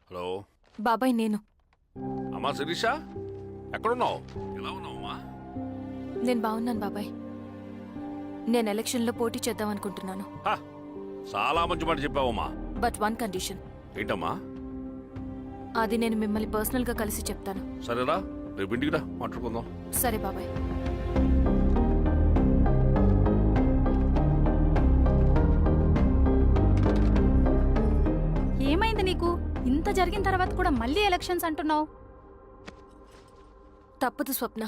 Hello బాబాయ్, నేను. అమ్మా శిరీష, ఎక్కడున్నావు? ఎలా ఉన్నావమ్మా? నేను బాగున్నాను బాబాయ్. నేను ఎలక్షన్లో పోటీ చేద్దాం అనుకుంటున్నాను. చాలా మంచి మాట చెప్పావమ్మా. But one condition. ఏంటమ్మా? అది నేను మిమ్మల్ని పర్సనల్ గా కలిసి చెప్తాను. సరేరా, రేపు ఇంటికి రా, మాట్లాడుకుందాం. సరే బాబాయ్. ఎందుకు ఇంత జరిగిన తర్వాత కూడా మళ్ళీ ఎలక్షన్స్ అంటున్నావు? తప్పదు స్వప్న.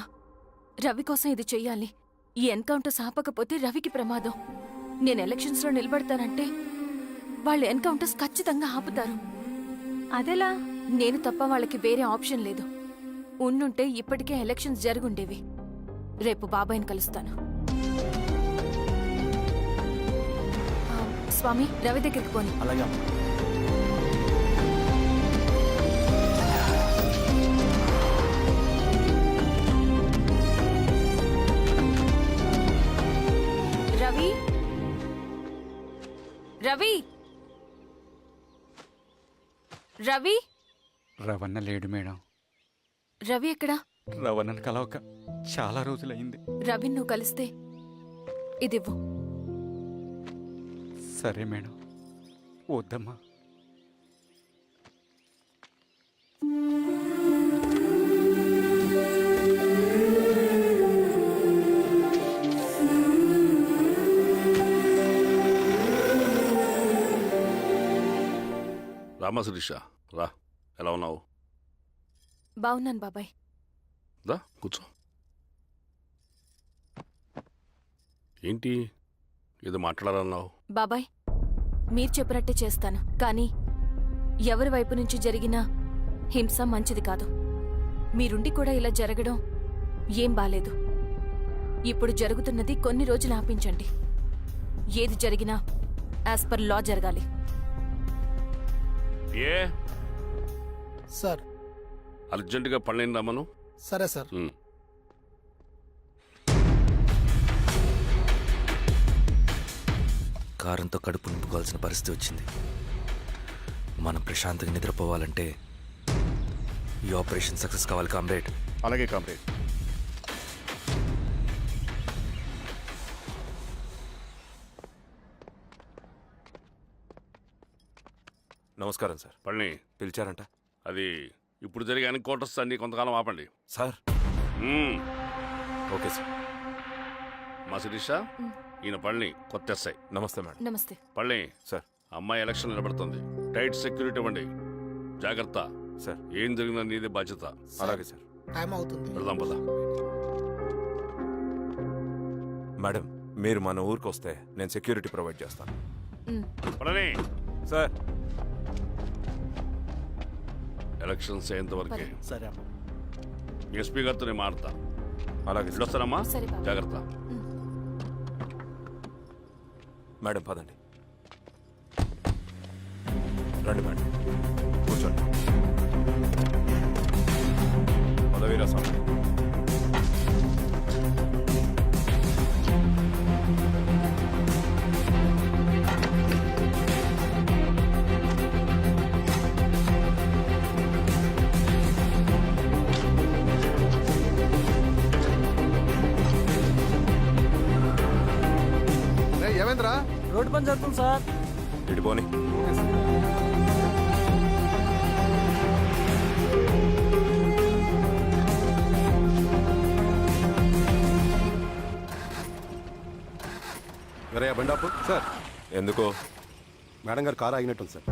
రవి కోసం ఇది చెయ్యాలి. ఈ ఎన్కౌంటర్స్ ఆపకపోతే రవికి ప్రమాదం. నేను ఎలక్షన్స్లో నిలబడతానంటే వాళ్ళు ఎన్కౌంటర్స్ ఖచ్చితంగా ఆపుతారు. అదెలా? నేను తప్ప వాళ్ళకి వేరే ఆప్షన్ లేదు. ఉండుంటే ఇప్పటికే ఎలక్షన్స్ జరుగుండేవి. రేపు బాబాయ్ని కలుస్తాను. స్వామి, రవి దగ్గరికి పోని. అలాగే రవి, రవి, రవి. రవణ లేడు మేడం. రవి ఎక్కడా? రవణను కలవక చాలా రోజులైంది. రవి నువ్వు కలిస్తే ఇదివ్వు. సరే మేడం. వద్దమ్మా. రామా శిరీష, రా. ఎలా ఉన్నావు? బావున్నాను బాబాయ్. దా కూర్చో. ఏంటి ఏదో మాట్లాడాలన్నావు? బాబాయ్, మీరు చెప్పినట్టే చేస్తాను. కానీ ఎవరి వైపు నుంచి జరిగినా హింస మంచిది కాదు. మీరుండి కూడా ఇలా జరగడం ఏం బాలేదు. ఇప్పుడు జరుగుతున్నది కొన్ని రోజులు ఆపించండి. ఏది జరిగినా యాజ్ పర్ లా జరగాలి. ఏ సార్. అర్జెంటుగా పళ్ళని రమ్మను. సరే సార్. కారంతో కడుపు నింపుకోవాల్సిన పరిస్థితి వచ్చింది. మనం ప్రశాంతంగా నిద్రపోవాలంటే ఈ ఆపరేషన్ సక్సెస్ కావాలి కామ్రేడ్. అలాగే కామ్రేడ్. నమస్కారం సార్. పళ్ళని పిలిచారంట అది ఇప్పుడు జరిగే ఎన్కౌంటర్స్ అన్ని కొంతకాలం ఆపండి సార్. Okay sir. మా శిరీష, ఈయన పళ్ళని కొత్త ఎస్ఐ. నమస్తే మేడం. నమస్తే పళ్ళని సార్. అమ్మాయి ఎలక్షన్ నిలబడుతుంది. టైట్ సెక్యూరిటీ ఇవ్వండి. జాగ్రత్త సార్. ఏం జరిగిందో నీదే బాధ్యత. అలాగే సార్. టైం అవుతుంది. పెడదాం పద. మేడం, మీరు మన ఊరికి వస్తే నేను సెక్యూరిటీ ప్రొవైడ్ చేస్తాను. పళ్ళని సార్. ఎలక్షన్స్ అయ్యేంత వరకే. సరే అమ్మా. ఎస్పీ గారితో నేను మాడతా. అలాగే సార్. వస్తానమ్మా. సరే బాబు. జాగ్రత్త. మేడం పదండి. రండి మేడం, కూర్చోండి. పదవీరా స్వామి. ఏమైందిరా? రోడ్డు పని జరుగుతుంది సార్. ఇటు పోని. అరే బండాపు సార్. ఎందుకో? మేడం గారు కారు ఆగినట్టుంది సార్.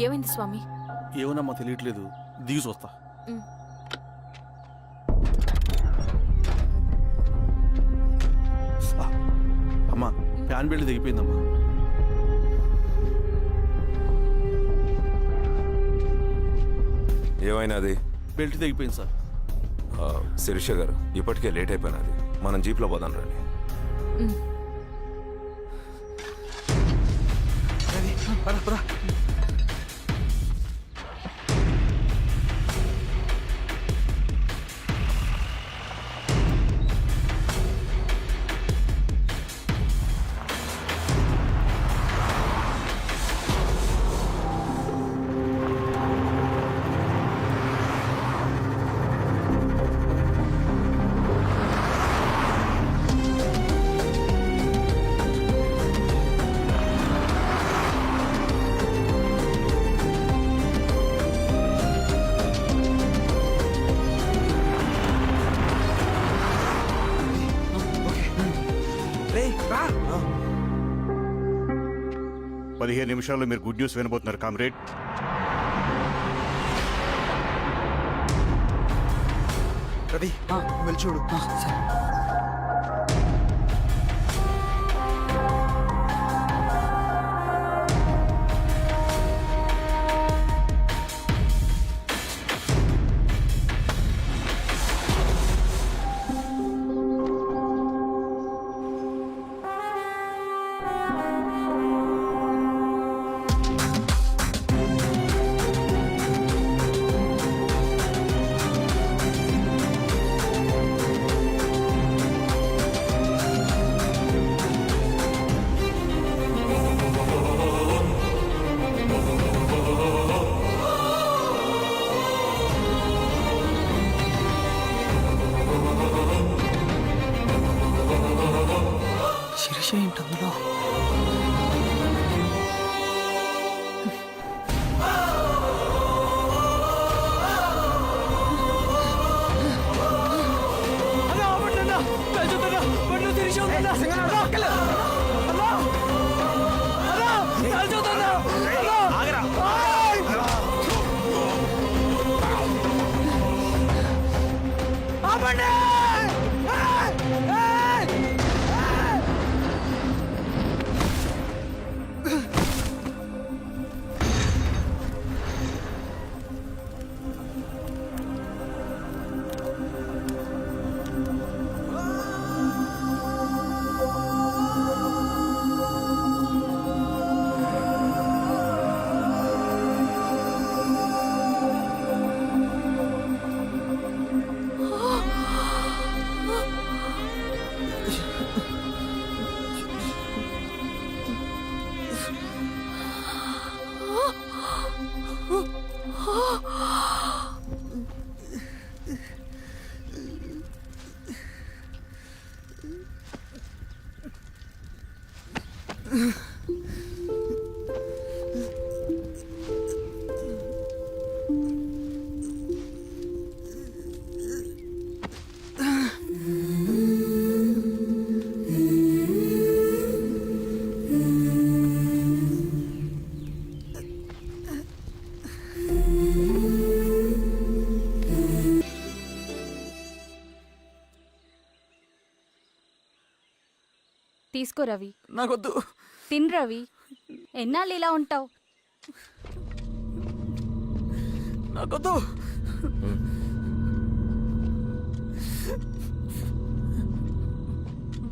ఏమైంది స్వామి? ఏమోనమ్మా తెలియట్లేదు. దిగి చూస్తా. అమ్మా, ఫ్యాన్ బెల్ట్ దిగిపోయిందమ్మా. ఏమైనాది? బెల్ట్ తెగిపోయింది సార్. శిరీష గారు, ఇప్పటికే లేట్ అయిపోయినది. మనం జీప్లో పోదాం రండి. 15 నిమిషాల్లో మీరు గుడ్ న్యూస్ వినబోతున్నారు కామ్రేడ్. రవి వెళ్ళి చూడు. సరే. శిరీష ఏంటి అందులో? తీసుకో రవి. నాకొద్దు. తిన్ రవి. ఎన్నాళ్ళు ఇలా ఉంటావు? నాకొద్దు.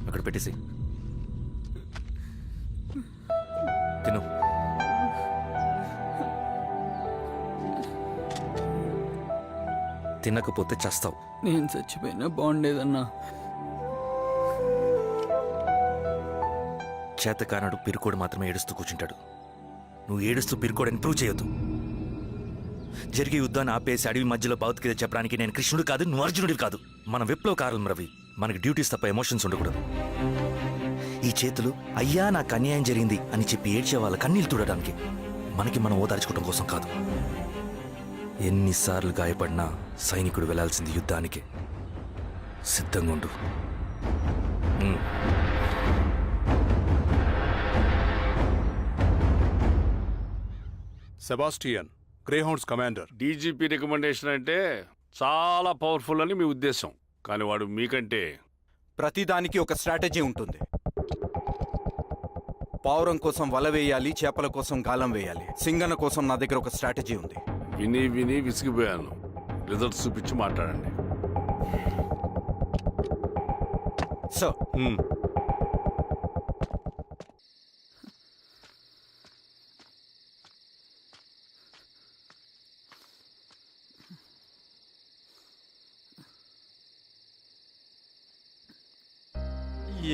అక్కడ పెట్టేసి తిను. తినకపోతే చస్తావు. నేను చచ్చిపోయినా బాగుండేదన్నా. చేతకానాడు పిరుకోడు మాత్రమే ఏడుస్తూ కూర్చుంటాడు. నువ్వు ఏడుస్తూ పిరుకోడని ప్రూవ్ చేయొద్దు. జరిగే యుద్ధాన్ని ఆపేసి అడవి మధ్యలో బతుకిదే చెప్పడానికి నేను కృష్ణుడు కాదు, నువ్వు అర్జునుడివి కాదు. మన విప్లవకారులం రవి. మనకి డ్యూటీస్ తప్ప ఎమోషన్స్ ఉండకూడదు. ఈ చేతులు అయ్యా నాకు అన్యాయం జరిగింది అని చెప్పి ఏడ్చే వాళ్ళ కన్నీళ్ళు తుడడానికి, మనకి మనం ఓదార్చుకోవడం కోసం కాదు. ఎన్నిసార్లు గాయపడినా సైనికుడు వెళ్లాల్సింది యుద్ధానికి. సిద్ధంగా ఉండు. Sebastian, Greyhounds commander. DGP recommendation అంటే చాలా పవర్ఫుల్ అని మీ ఉద్దేశం, కానీ వాడు మీకంటే ప్రతిదానికి ఒక స్ట్రాటజీ ఉంటుంది. పావురం కోసం వల వేయాలి, చేపల కోసం గాలం వేయాలి. సింగన్న కోసం నా దగ్గర ఒక స్ట్రాటజీ ఉంది. విని విని విసిగిపోయాను. రిజల్ట్స్ చూపించి మాట్లాడండి. సార్,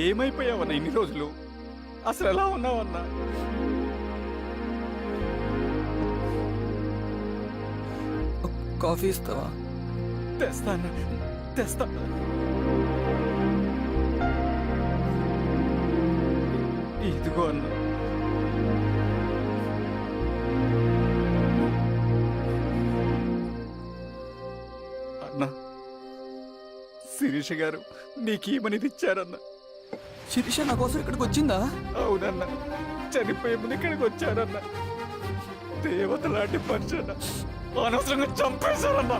ఏమైపోయావన్నా ఇన్ని రోజులు? అసలు ఎలా ఉన్నావన్నా? కాఫీ ఇస్తావా? తెస్తాను. ఇదిగో అన్నా. అన్నా, శిరీష గారు నీకేమని ఇచ్చారన్నా. శిరీష నా కోసం ఇక్కడికి వచ్చిందా? అవునన్నా. చనిపోయే ముందు ఇక్కడికి వచ్చారన్న. దేవత లాంటి మనిషి అన్న, అనవసరంగా చంపేశారన్నా.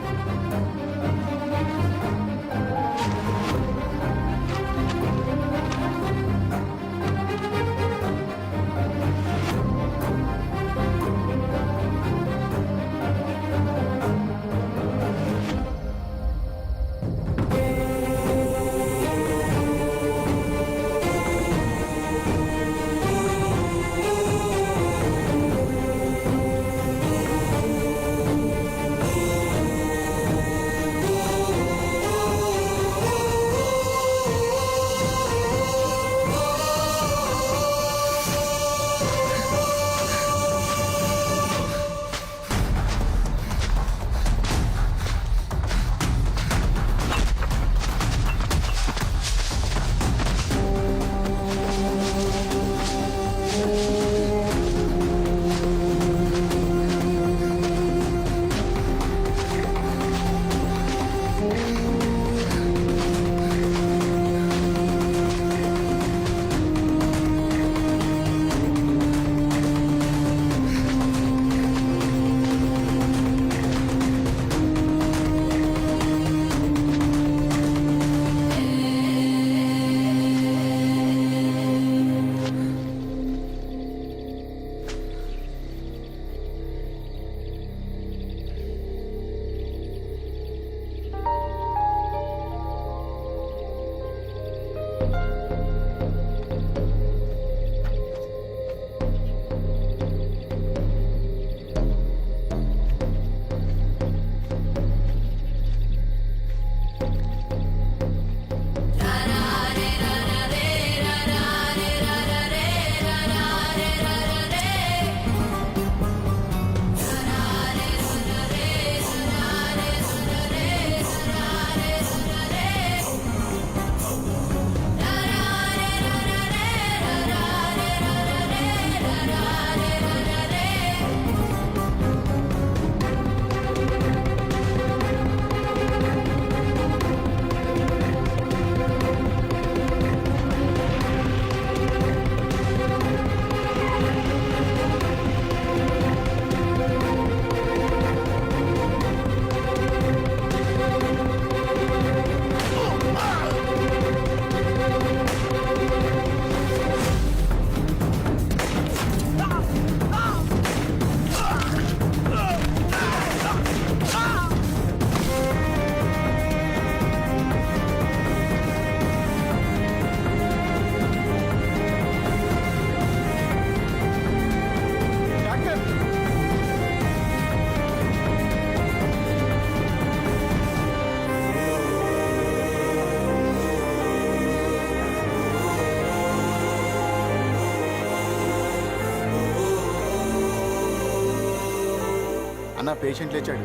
అన్న పేషెంట్ లేచాడు.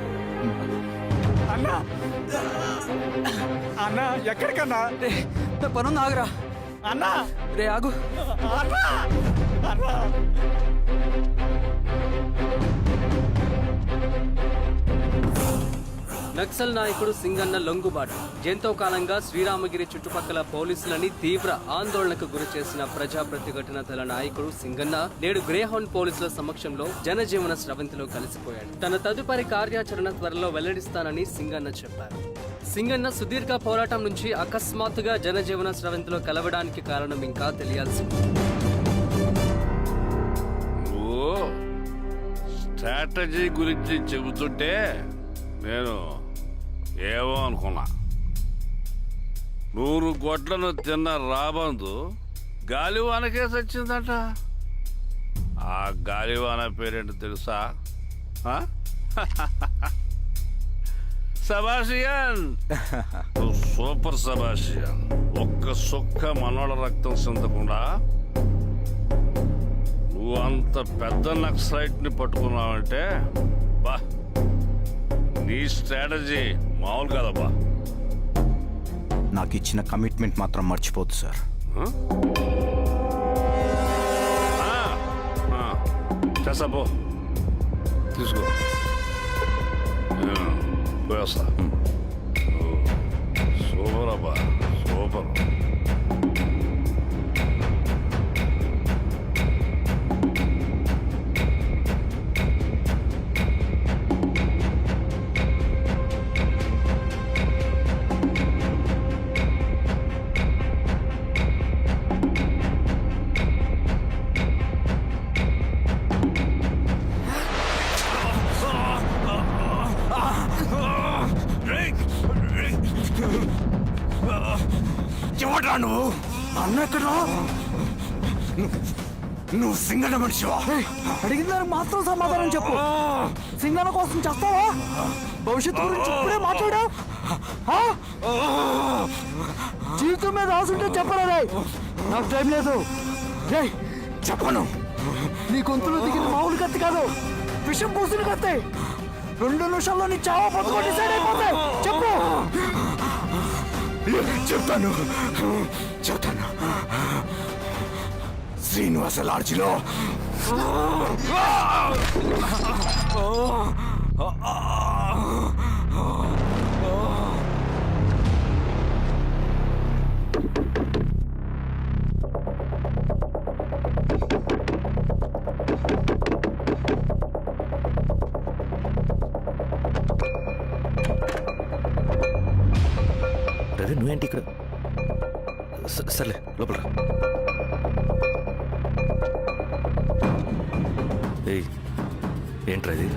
అన్నా అన్నా ఎక్కడికన్నా? రే నా పనుంది, ఆగురా. అన్నా రే ఆగు. అన్నా అన్నా నక్సల్ నాయకుడు సింగన్న లొంగుబాటు ఎంతో కాలంగా శ్రీరామగిరి చుట్టుపక్కల పోలీసులని తీవ్ర ఆందోళనకు గురి చేసిన ప్రజా ప్రతిఘటన దళ నాయకుడు సింగన్న నేడు గ్రేహౌండ్ పోలీసుల సమక్షంలో జనజీవన స్రవంతిలో కలిసిపోయాడు. తన తదుపరి కార్యాచరణ త్వరలో వెల్లడిస్తానని సింగన్న చెప్పారు. సింగన్న సుదీర్ఘ పోరాటం నుంచి అకస్మాత్తుగా జనజీవన స్రవంతిలో కలవడానికి కారణం ఇంకా తెలియాల్సి ఉంది. స్ట్రాటజీ గురించి చెబుతుంటే నేను ఏమో అనుకున్నా. 100 గొడ్లను తిన్న రాబందు గాలివానకే సచ్చిందంట. ఆ గాలివాన పేరేంటి తెలుసా? సబాషియన్, సూపర్ సబాషియన్. ఒక్క సుక్క మనోళ్ళ రక్తం సిందకుండా నువ్వు అంత పెద్ద నక్సలైట్ ని పట్టుకున్నావంటే బా, నీ స్ట్రాటజీ మామూలు కాదబ్బా. నాకు ఇచ్చిన కమిట్మెంట్ మాత్రం మర్చిపోద్దు సార్. చేసాపో, తీసుకో, పోయేస్తా. సూపర్ అబ్బా, సూపర్. ఎవడ్రా నువ్వు? అన్నెక్కడా? నువ్వు సింగన మనిషివా? అడిగిన దానికి మాత్రం సమాధానం చెప్పు. సింగన కోసం చేస్తావా? భవిష్యత్తు గురించి ఇప్పుడే మాట్లాడా? జీవితం మీద రాసుంటే చెప్పరా? నాకు టైం లేదు. చెప్పను. నీ గొంతులో దిగిన మామూలు కత్తి కాదు, విషం పూసిన కత్తి. 2 నిమిషాల్లో నీ చావా బతుకో డిసైడ్ అయిపోతాయి. చెప్పు. చెప్తాను. శ్రీనివాస లాడ్జిలో రవి నువ్వేంటి ఇక్కడ? సర్లే లోపల రా. ఏయ్ ఏంట్రా ఇది?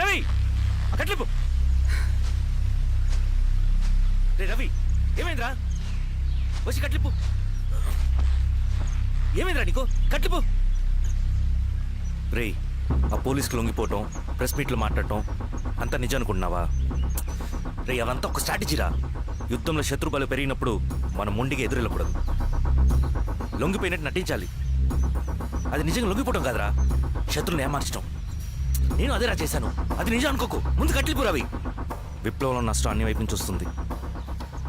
రవి కట్లిపు. రవి ఏమైందిరా? వచ్చి కట్లిపు. ఏమైందిరా నీకు? కట్లిపు. రే ఆ పోలీసుకు లొంగిపోవటం, ప్రెస్ మీట్లు మాట్లాడటం అంతా నిజం అనుకుంటున్నావా? రే అవంతా ఒక స్ట్రాటజీరా. యుద్ధంలో శత్రుబలు పెరిగినప్పుడు మనం మొండిగా ఎదురెళ్ళకూడదు, లొంగిపోయినట్టు నటించాలి. అది నిజంగా లొంగిపోవటం కాదురా, శత్రువుని ఏమార్చడం. నేను అదేరా చేశాను. అది నిజం అనుకోకు. ముందు కట్లిపు రవి. విప్లవంలో నష్టం అన్ని వైపు నుంచి వస్తుంది.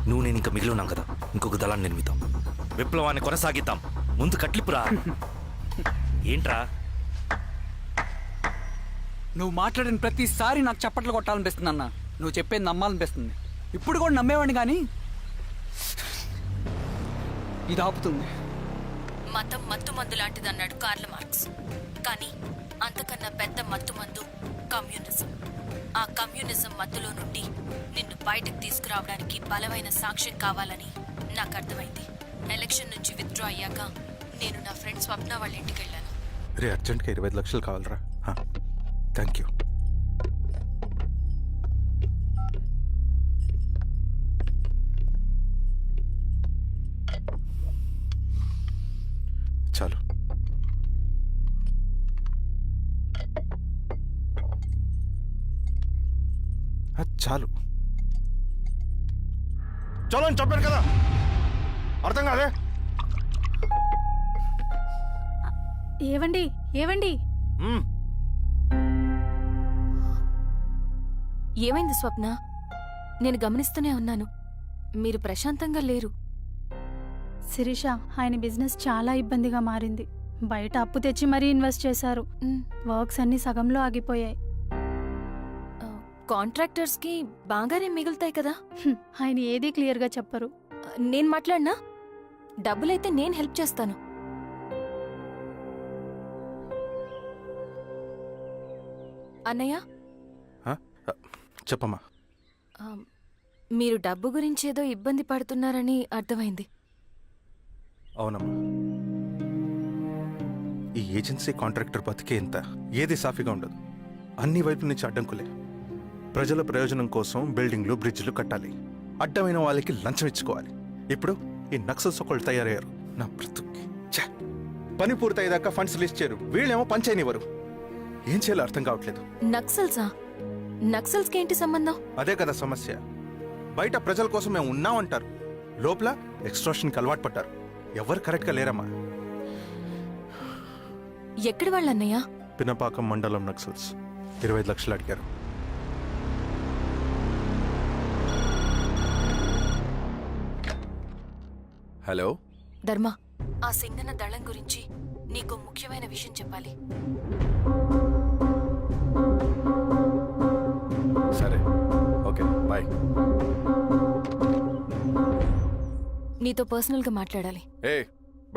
నువ్వు నేను ఇంకా మిగిలి ఉన్నాం కదా, ఇంకొక దళాన్ని నిర్మితాం, విప్లవాన్ని కొనసాగిద్దాం. ముందు కట్లిపురా. ఏంట్రా నువ్వు మాట్లాడిన ప్రతిసారి నాకు చప్పట్లు కొట్టాలనిపిస్తుంది అన్న. నువ్వు చెప్పేది నమ్మాలనిపిస్తుంది. ఇప్పుడు కూడా నమ్మేవాడిని కానీ ఇది ఆపుతుంది. మతం మత్తుమందు లాంటిదన్నాడు కార్ల్ మార్క్స్. కానీ అంతకన్నా పెద్ద మత్తుమందు కమ్యూనిజం. ఆ కమ్యూనిజం మత్తులో నుండి నిన్ను బయటకు తీసుకురావడానికి బలమైన సాక్ష్యం కావాలని నాకు అర్థమైంది. ఎలక్షన్ నుంచి విత్డ్రా అయ్యాక నేను నా ఫ్రెండ్ స్వప్న వాళ్ళ ఇంటికి వెళ్ళాను. రే అర్జెంట్గా 25 లక్షలు కావాలరా. Thank you. చాలు. చాలు చాలు అని చెప్పాను కదా, అర్థం కాదే? ఏవండి ఏవండి ఏమైంది స్వప్న? నేను గమనిస్తూనే ఉన్నాను, మీరు ప్రశాంతంగా లేరు. శిరీష, ఆయన బిజినెస్ చాలా ఇబ్బందిగా మారింది. బయట అప్పు తెచ్చి మరీ ఇన్వెస్ట్ చేశారు. వర్క్స్ అన్ని సగంలో ఆగిపోయాయి. కాంట్రాక్టర్స్ కి బాగానే మిగులుతాయి కదా. ఆయన ఏదీ క్లియర్గా చెప్పరు. నేను మాట్లాడినా డబ్బులైతే నేను హెల్ప్ చేస్తాను. అన్నయ్య చెప్పమ్మా. మీరు డబ్బు గురించి ఏదో ఇబ్బంది పడుతున్నారని అర్థమైంది. అవునమ్మా, ఈ ఏజెన్సీ కాంట్రాక్టర్ బతికే ఇంత ఏది సాఫీగా ఉండదు. అన్ని వైపుల నుంచి అడ్డంకులే. ప్రజల ప్రయోజనం కోసం బిల్డింగ్లు బ్రిడ్జ్లు కట్టాలి. అడ్డమైన వాళ్ళకి లంచం ఇచ్చుకోవాలి. ఇప్పుడు ఈ నక్సల్స్ ఒకళ్ళు తయారయ్యారు. నా బ్రతుక్కి ఛే! పని పూర్తయ్యేదాకా ఫండ్స్ లిస్ట్ చేయరు, వీళ్ళేమో పని చేయనివ్వరు. ఏం చేయాలో అర్థం కావట్లేదు. నక్సల్సా? నక్సల్స్కి ఏంటి సంబంధం? అదే కదా సమస్య. బయట ప్రజల కోసం మేము ఉన్నామంటారు, లోపల ఎక్స్ట్రాషన్కి అలవాటు పడ్డారు. ఎవరు కరెక్ట్గా లేరమ్మా. ఎక్కడి వాళ్ళన్నయ్య? పినపాకం మండలం నక్సల్స్ 25 లక్షలు అడిగారు. హలో ధర్మ, ఆ సింగన్న దళం గురించి నీకు ముఖ్యమైన విషయం చెప్పాలి. సరే, ఓకే, బాయ్. నీతో పర్సనల్ గా మాట్లాడాలి. ఏ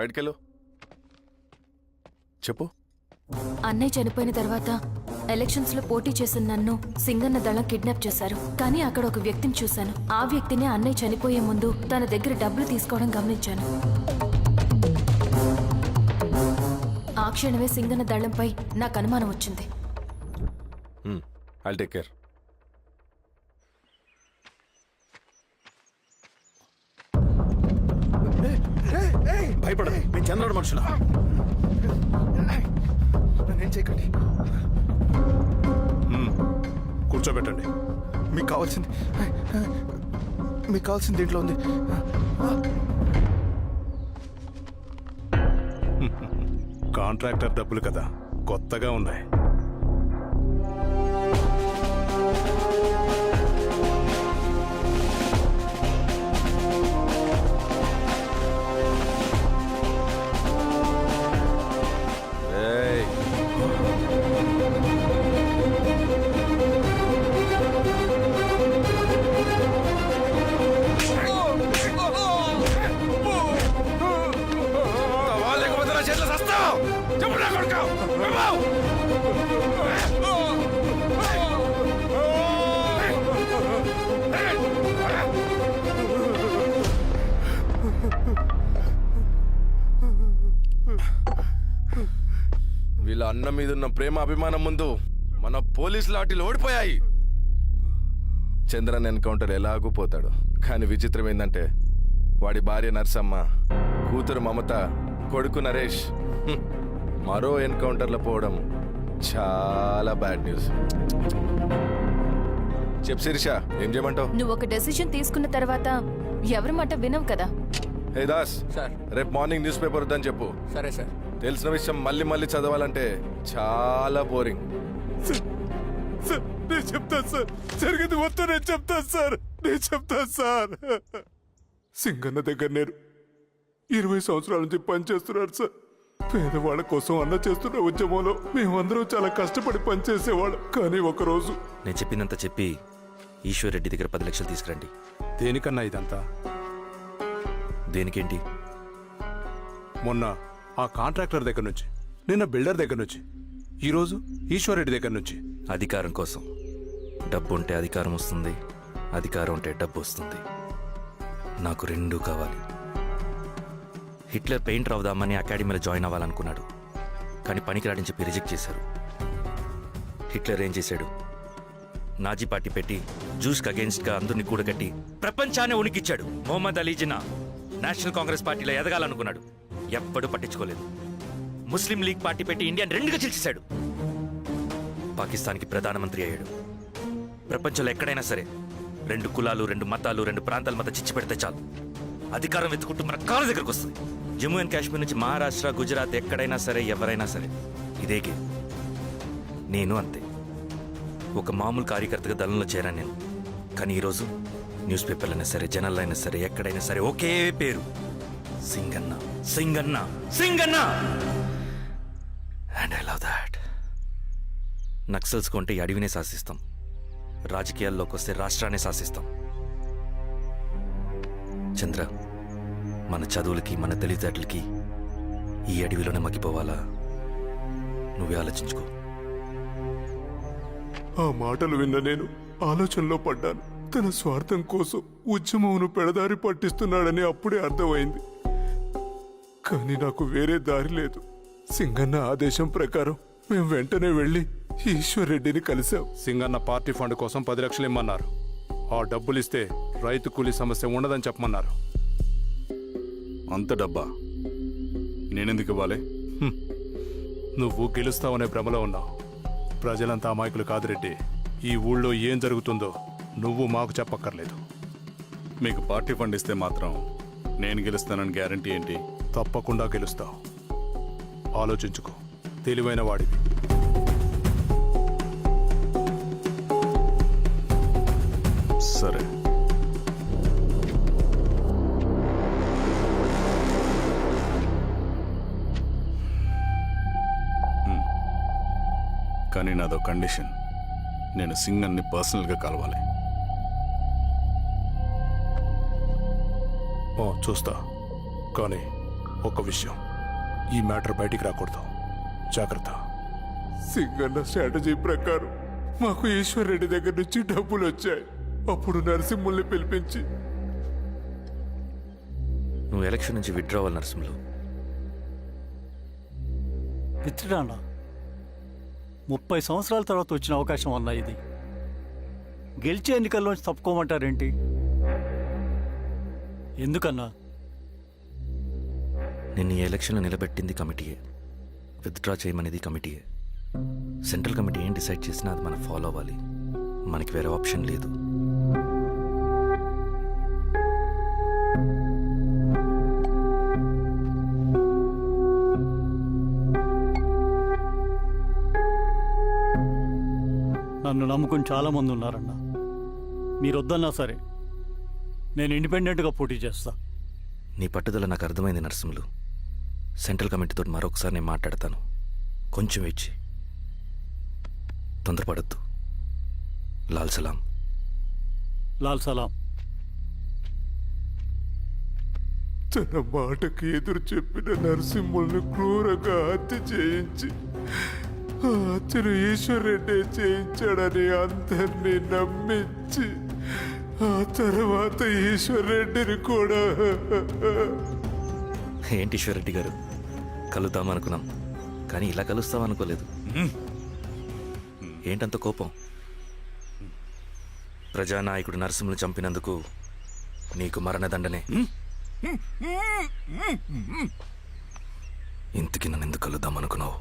బయటకెళ్ళు. చెప్పు. అన్నయ్య చనిపోయిన తర్వాత ఎలక్షన్స్ లో పోటీ చేసిన నన్ను సింగన్న దళం కిడ్నాప్ చేశారు. కానీ అక్కడ ఒక వ్యక్తిని చూశాను. ఆ వ్యక్తిని అన్నయ్య చనిపోయే ముందు తన దగ్గర డబ్బులు తీసుకోవడం గమనించాను. ఆ క్షణమే సింగన్న దళంపై నాకు అనుమానం వచ్చింది. I'll take care. భయపడదు, నేను చంద్రుడు మనుషులు. నన్నేం చేయకండి. కూర్చోబెట్టండి. మీకు కావాల్సింది దీంట్లో ఉంది. కాంట్రాక్టర్ డబ్బులు కదా, కొత్తగా ఉన్నాయి. వీళ్ళ అన్న మీదున్న ప్రేమ అభిమానం ముందు మన పోలీస్ లాఠీలు ఓడిపోయాయి. చంద్రన్ ఎన్కౌంటర్ ఎలాగూ పోతాడు. కానీ విచిత్రం ఏంటంటే వాడి భార్య నర్సమ్మ, కూతురు మమత, కొడుకు నరేష్ మరో ఎన్కౌంటర్లో పోవడం చాలా బ్యాడ్ న్యూస్. చెప్పు శిరీష, ఏం చేయమంటావు? నువ్వు ఒక డెసిషన్ తీసుకున్న తర్వాత ఎవరి మాట వినవు కదా. హే దాస్, సార్. రేపు మార్నింగ్ న్యూస్ పేపర్ వద్దని చెప్పు. సరే సార్. తెలిసిన విషయం మళ్ళీ మళ్ళీ చదవాలంటే చాలా బోరింగ్. నేను చెప్తాను సార్, జరిగింది మొత్తం నేను చెప్తాను సార్. సింగన్న దగ్గర నేను 20 సంవత్సరాల నుంచి పనిచేస్తున్నాడు సార్. పేదవాళ్ళ కోసం అన్న చేస్తున్న ఉద్యమంలో మేమందరం చాలా కష్టపడి పనిచేసేవాళ్ళం. కానీ ఒకరోజు నేను చెప్పినంత చెప్పి ఈశ్వర్ రెడ్డి దగ్గర 10 లక్షలు తీసుకురండి. దేనికన్నా ఇదంతా? దేనికేంటి? మొన్న ఆ కాంట్రాక్టర్ దగ్గర నుంచి, నిన్న బిల్డర్ దగ్గర నుంచి, ఈరోజు ఈశ్వర్ రెడ్డి దగ్గర నుంచి. అధికారం కోసం. డబ్బు ఉంటే అధికారం వస్తుంది, అధికారం ఉంటే డబ్బు వస్తుంది. నాకు రెండూ కావాలి. హిట్లర్ పెయింటర్ అవుదామని అకాడమీలో జాయిన్ అవ్వాలనుకున్నాడు. కానీ పనికిరాడని చెప్పి రిజెక్ట్ చేశారు. హిట్లర్ ఏం చేశాడు? నాజీ పార్టీ పెట్టి జూస్కి అగేన్స్ట్గా అందరినీ కూడగట్టి ప్రపంచాన్ని ఉనికిచ్చాడు. మొహమ్మద్ అలీ జిన్నా నేషనల్ కాంగ్రెస్ పార్టీలో ఎదగాలనుకున్నాడు. ఎప్పుడూ పట్టించుకోలేదు. ముస్లిం లీగ్ పార్టీ పెట్టి ఇండియాని రెండుగా చీల్చేశాడు. పాకిస్తాన్కి ప్రధానమంత్రి అయ్యాడు. ప్రపంచంలో ఎక్కడైనా సరే 2 కులాలు, 2 మతాలు, 2 ప్రాంతాల మధ్య చిచ్చు పెడితే చాలు, అధికారం వెతుకుంటూ మన కాళ్ళ దగ్గరకు వస్తుంది. జమ్మూ అండ్ కాశ్మీర్ నుంచి మహారాష్ట్ర, గుజరాత్ ఎక్కడైనా సరే, ఎవరైనా సరే ఇదే గేమ్. నేను అంతే. ఒక మామూలు కార్యకర్తగా దళంలో చేరాను నేను. కానీ ఈరోజు న్యూస్ పేపర్లైనా సరే, జనాల్లో అయినా సరే, ఎక్కడైనా సరే ఒకే పేరు, Singanna, Singanna, Singanna. And I love that. Naxals కొంటే ఈ అడవినే శాసిస్తాం, రాజకీయాల్లోకి వస్తే రాష్ట్రాన్ని శాసిస్తాం. చంద్ర, మన చదువులకి, మన తెలివితేటలకి ఈ అడవిలోనే మగ్గిపోవాలా? నువ్వే ఆలోచించుకో. ఆ మాటలు విన్న నేను ఆలోచనలో పడ్డాను. తన స్వార్థం కోసం ఉద్యమమును పెడదారి పట్టిస్తున్నాడని అప్పుడే అర్థమైంది. కానీ నాకు వేరే దారి లేదు. సింగన్న ఆదేశం ప్రకారం మేము వెంటనే వెళ్ళి ఈశ్వర్ రెడ్డిని కలిశాం. సింగన్న పార్టీ ఫండ్ కోసం 10 లక్షలు ఇమ్మన్నారు. ఆ డబ్బులిస్తే రైతు కూలీ సమస్య ఉండదని చెప్పమన్నారు. అంత డబ్బా నేనెందుకు ఇవ్వాలి? నువ్వు గెలుస్తావనే భ్రమలో ఉన్నావు. ప్రజలంతా అమాయకులు కాదు రెడ్డి. ఈ ఊళ్ళో ఏం జరుగుతుందో నువ్వు మాకు చెప్పక్కర్లేదు. మీకు పార్టీ ఫండ్ ఇస్తే మాత్రం నేను గెలుస్తానని గ్యారంటీ ఏంటి? తప్పకుండా గెలుస్తావు. ఆలోచించుకో, తెలివైన వాడివి. సరే, కానీ నాదో కండిషన్. నేను సింగన్ని పర్సనల్గా కలవాలి. చూస్తా, కానీ ఒక విషయం, ఈ మ్యాటర్ బయటికి రాకూడదు. జాగ్రత్త. సింగన్న స్ట్రాటజీ ప్రకారం మాకు ఈశ్వర్ రెడ్డి దగ్గర నుంచి డబ్బులు వచ్చాయి. అప్పుడు నరసింహుల్ని పిలిపించి నువ్వు ఎలక్షన్ నుంచి విత్డ్రా అవ్వాలి నరసింహులు. విత్డ్రానా? 30 సంవత్సరాల తర్వాత వచ్చిన అవకాశం అన్నా ఇది. గెలిచే ఎన్నికల్లోంచి తప్పుకోమంటారేంటి? ఎందుకన్నా? నిన్ను ఈ ఎలక్షన్లో నిలబెట్టింది కమిటీయే, విత్డ్రా చేయమనేది కమిటీయే. సెంట్రల్ కమిటీ ఏం డిసైడ్ చేసినా అది మనం ఫాలో అవ్వాలి. మనకి వేరే ఆప్షన్ లేదు. నన్ను నమ్ముకుని చాలామంది ఉన్నారన్నా. మీరు వద్దన్నా సరే నేను ఇండిపెండెంట్గా పోటీ చేస్తా. నీ పట్టుదల నాకు అర్థమైంది నరసింహులు. సెంట్రల్ కమిటీతో మరొకసారి నేను మాట్లాడతాను. కొంచెం ఇచ్చి తొందరపడద్దు. లాల్ సలాం. లాల్ సలాం. తన మాటకి ఎదురు చెప్పిన నరసింహుల్ని క్రూరంగా హత్య చేయించి ఆ హత్యను ఈశ్వర్ రెడ్డి చేయించాడని అందరినీ నమ్మించి ఆ తర్వాత ఈశ్వర్ రెడ్డిని కూడా. ఏంటి ఈశ్వరరెడ్డి గారు, కలుద్దాం అనుకున్నాం కానీ ఇలా కలుస్తాం అనుకోలేదు. ఏంటంత కోపం? ప్రజానాయకుడు నరసింహులు చంపినందుకు నీకు మరణదండనే. ఇంతకీ నన్ను ఎందుకు కలుద్దాం అనుకున్నావు?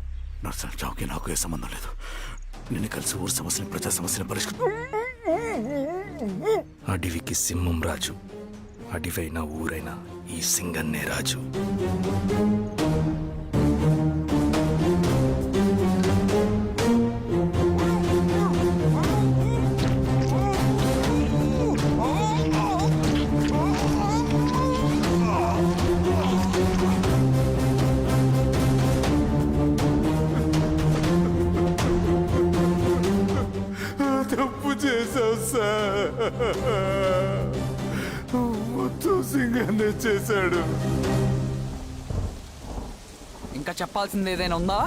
నర్సన్ చావుకి నాకు ఏ సంబంధం లేదు. నిన్ను కలిసి ఊరు సమస్యలు, ప్రజా సమస్యలు పరిష్కరి. అడవికి సింహం రాజు, అడవైనా ఊరైనా ఈ సింగన్నే రాజు. తప్పు చేశావు సార్. మొత్తం సింగన్నే చేశాడు. ఇంకా చెప్పాల్సింది ఏదైనా ఉందా?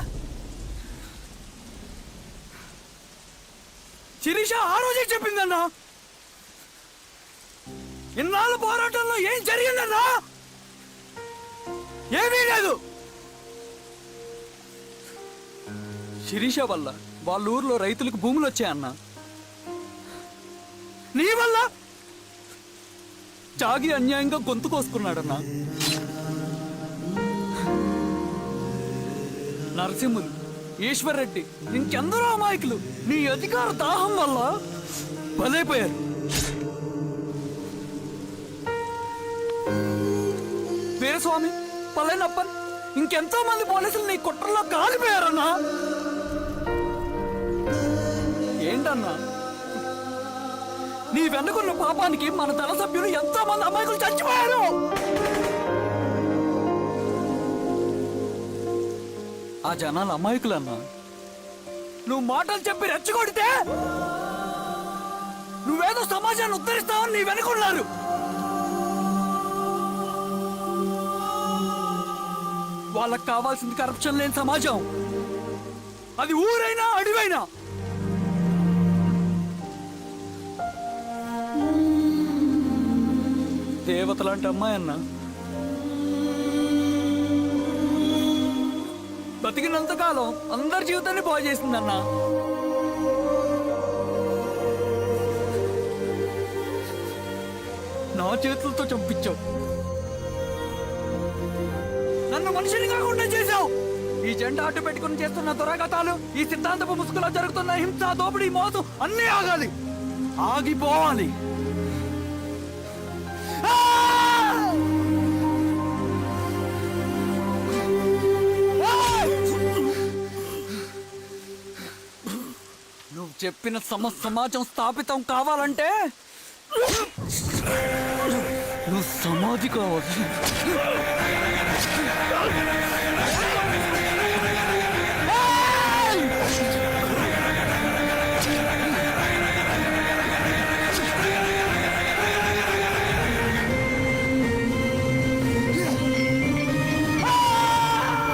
శిరీష ఆ రోజే చెప్పిందన్నా. ఇన్నాళ్ళ పోరాటంలో ఏం జరిగిందన్నా? ఏమీ లేదు. శిరీష వల్ల వాళ్ళ ఊర్లో రైతులకు భూములు వచ్చాయన్నా. నీ వల్ల చాగి అన్యాయంగా గొంతు కోసుకున్నాడన్నా. నరసింహులు, ఈశ్వర్ రెడ్డి, ఇంకెందరో అమాయకులు నీ అధికార దాహం వల్ల బలైపోయారు. వీరస్వామి, పల్లెనప్పన్, ఇంకెంతో మంది పోలీసులు నీ కుట్రలో కాలిపోయారన్నా. ఏంటన్నా నీ వెనుకున్న పాపానికి మన దళ సభ్యులు ఎంతో మంది అమాయకులు చచ్చిపోయారు. ఆ జనాలు అమాయకులన్నా. నువ్వు మాటలు చెప్పి రెచ్చగొడితే నువ్వేదో సమాజాన్ని ఉద్ధరిస్తావని నీ వెనుకున్నారు. వాళ్ళకి కావాల్సింది కరప్షన్ లేని సమాజం. అది ఊరైనా అడవైనా. దేవత లాంటి అమ్మాయి అన్న బతికినంతకాలం అందరి జీవితాన్ని బాగు చేసిందన్న. నా చేతులతో చంపించావు, నన్ను మనిషిని కాకుండా చేశావు. ఈ జెండా అడ్డు పెట్టుకుని చేస్తున్న దురాఘాతాలు, ఈ సిద్ధాంతపు ముసుగులో జరుగుతున్న హింస, దోపిడీ, మోసం అన్నీ ఆగాలి, ఆగిపోవాలి. నువ్వు చెప్పిన సమాజం స్థాపితం కావాలంటే నువ్వు సమాధి కావాలి.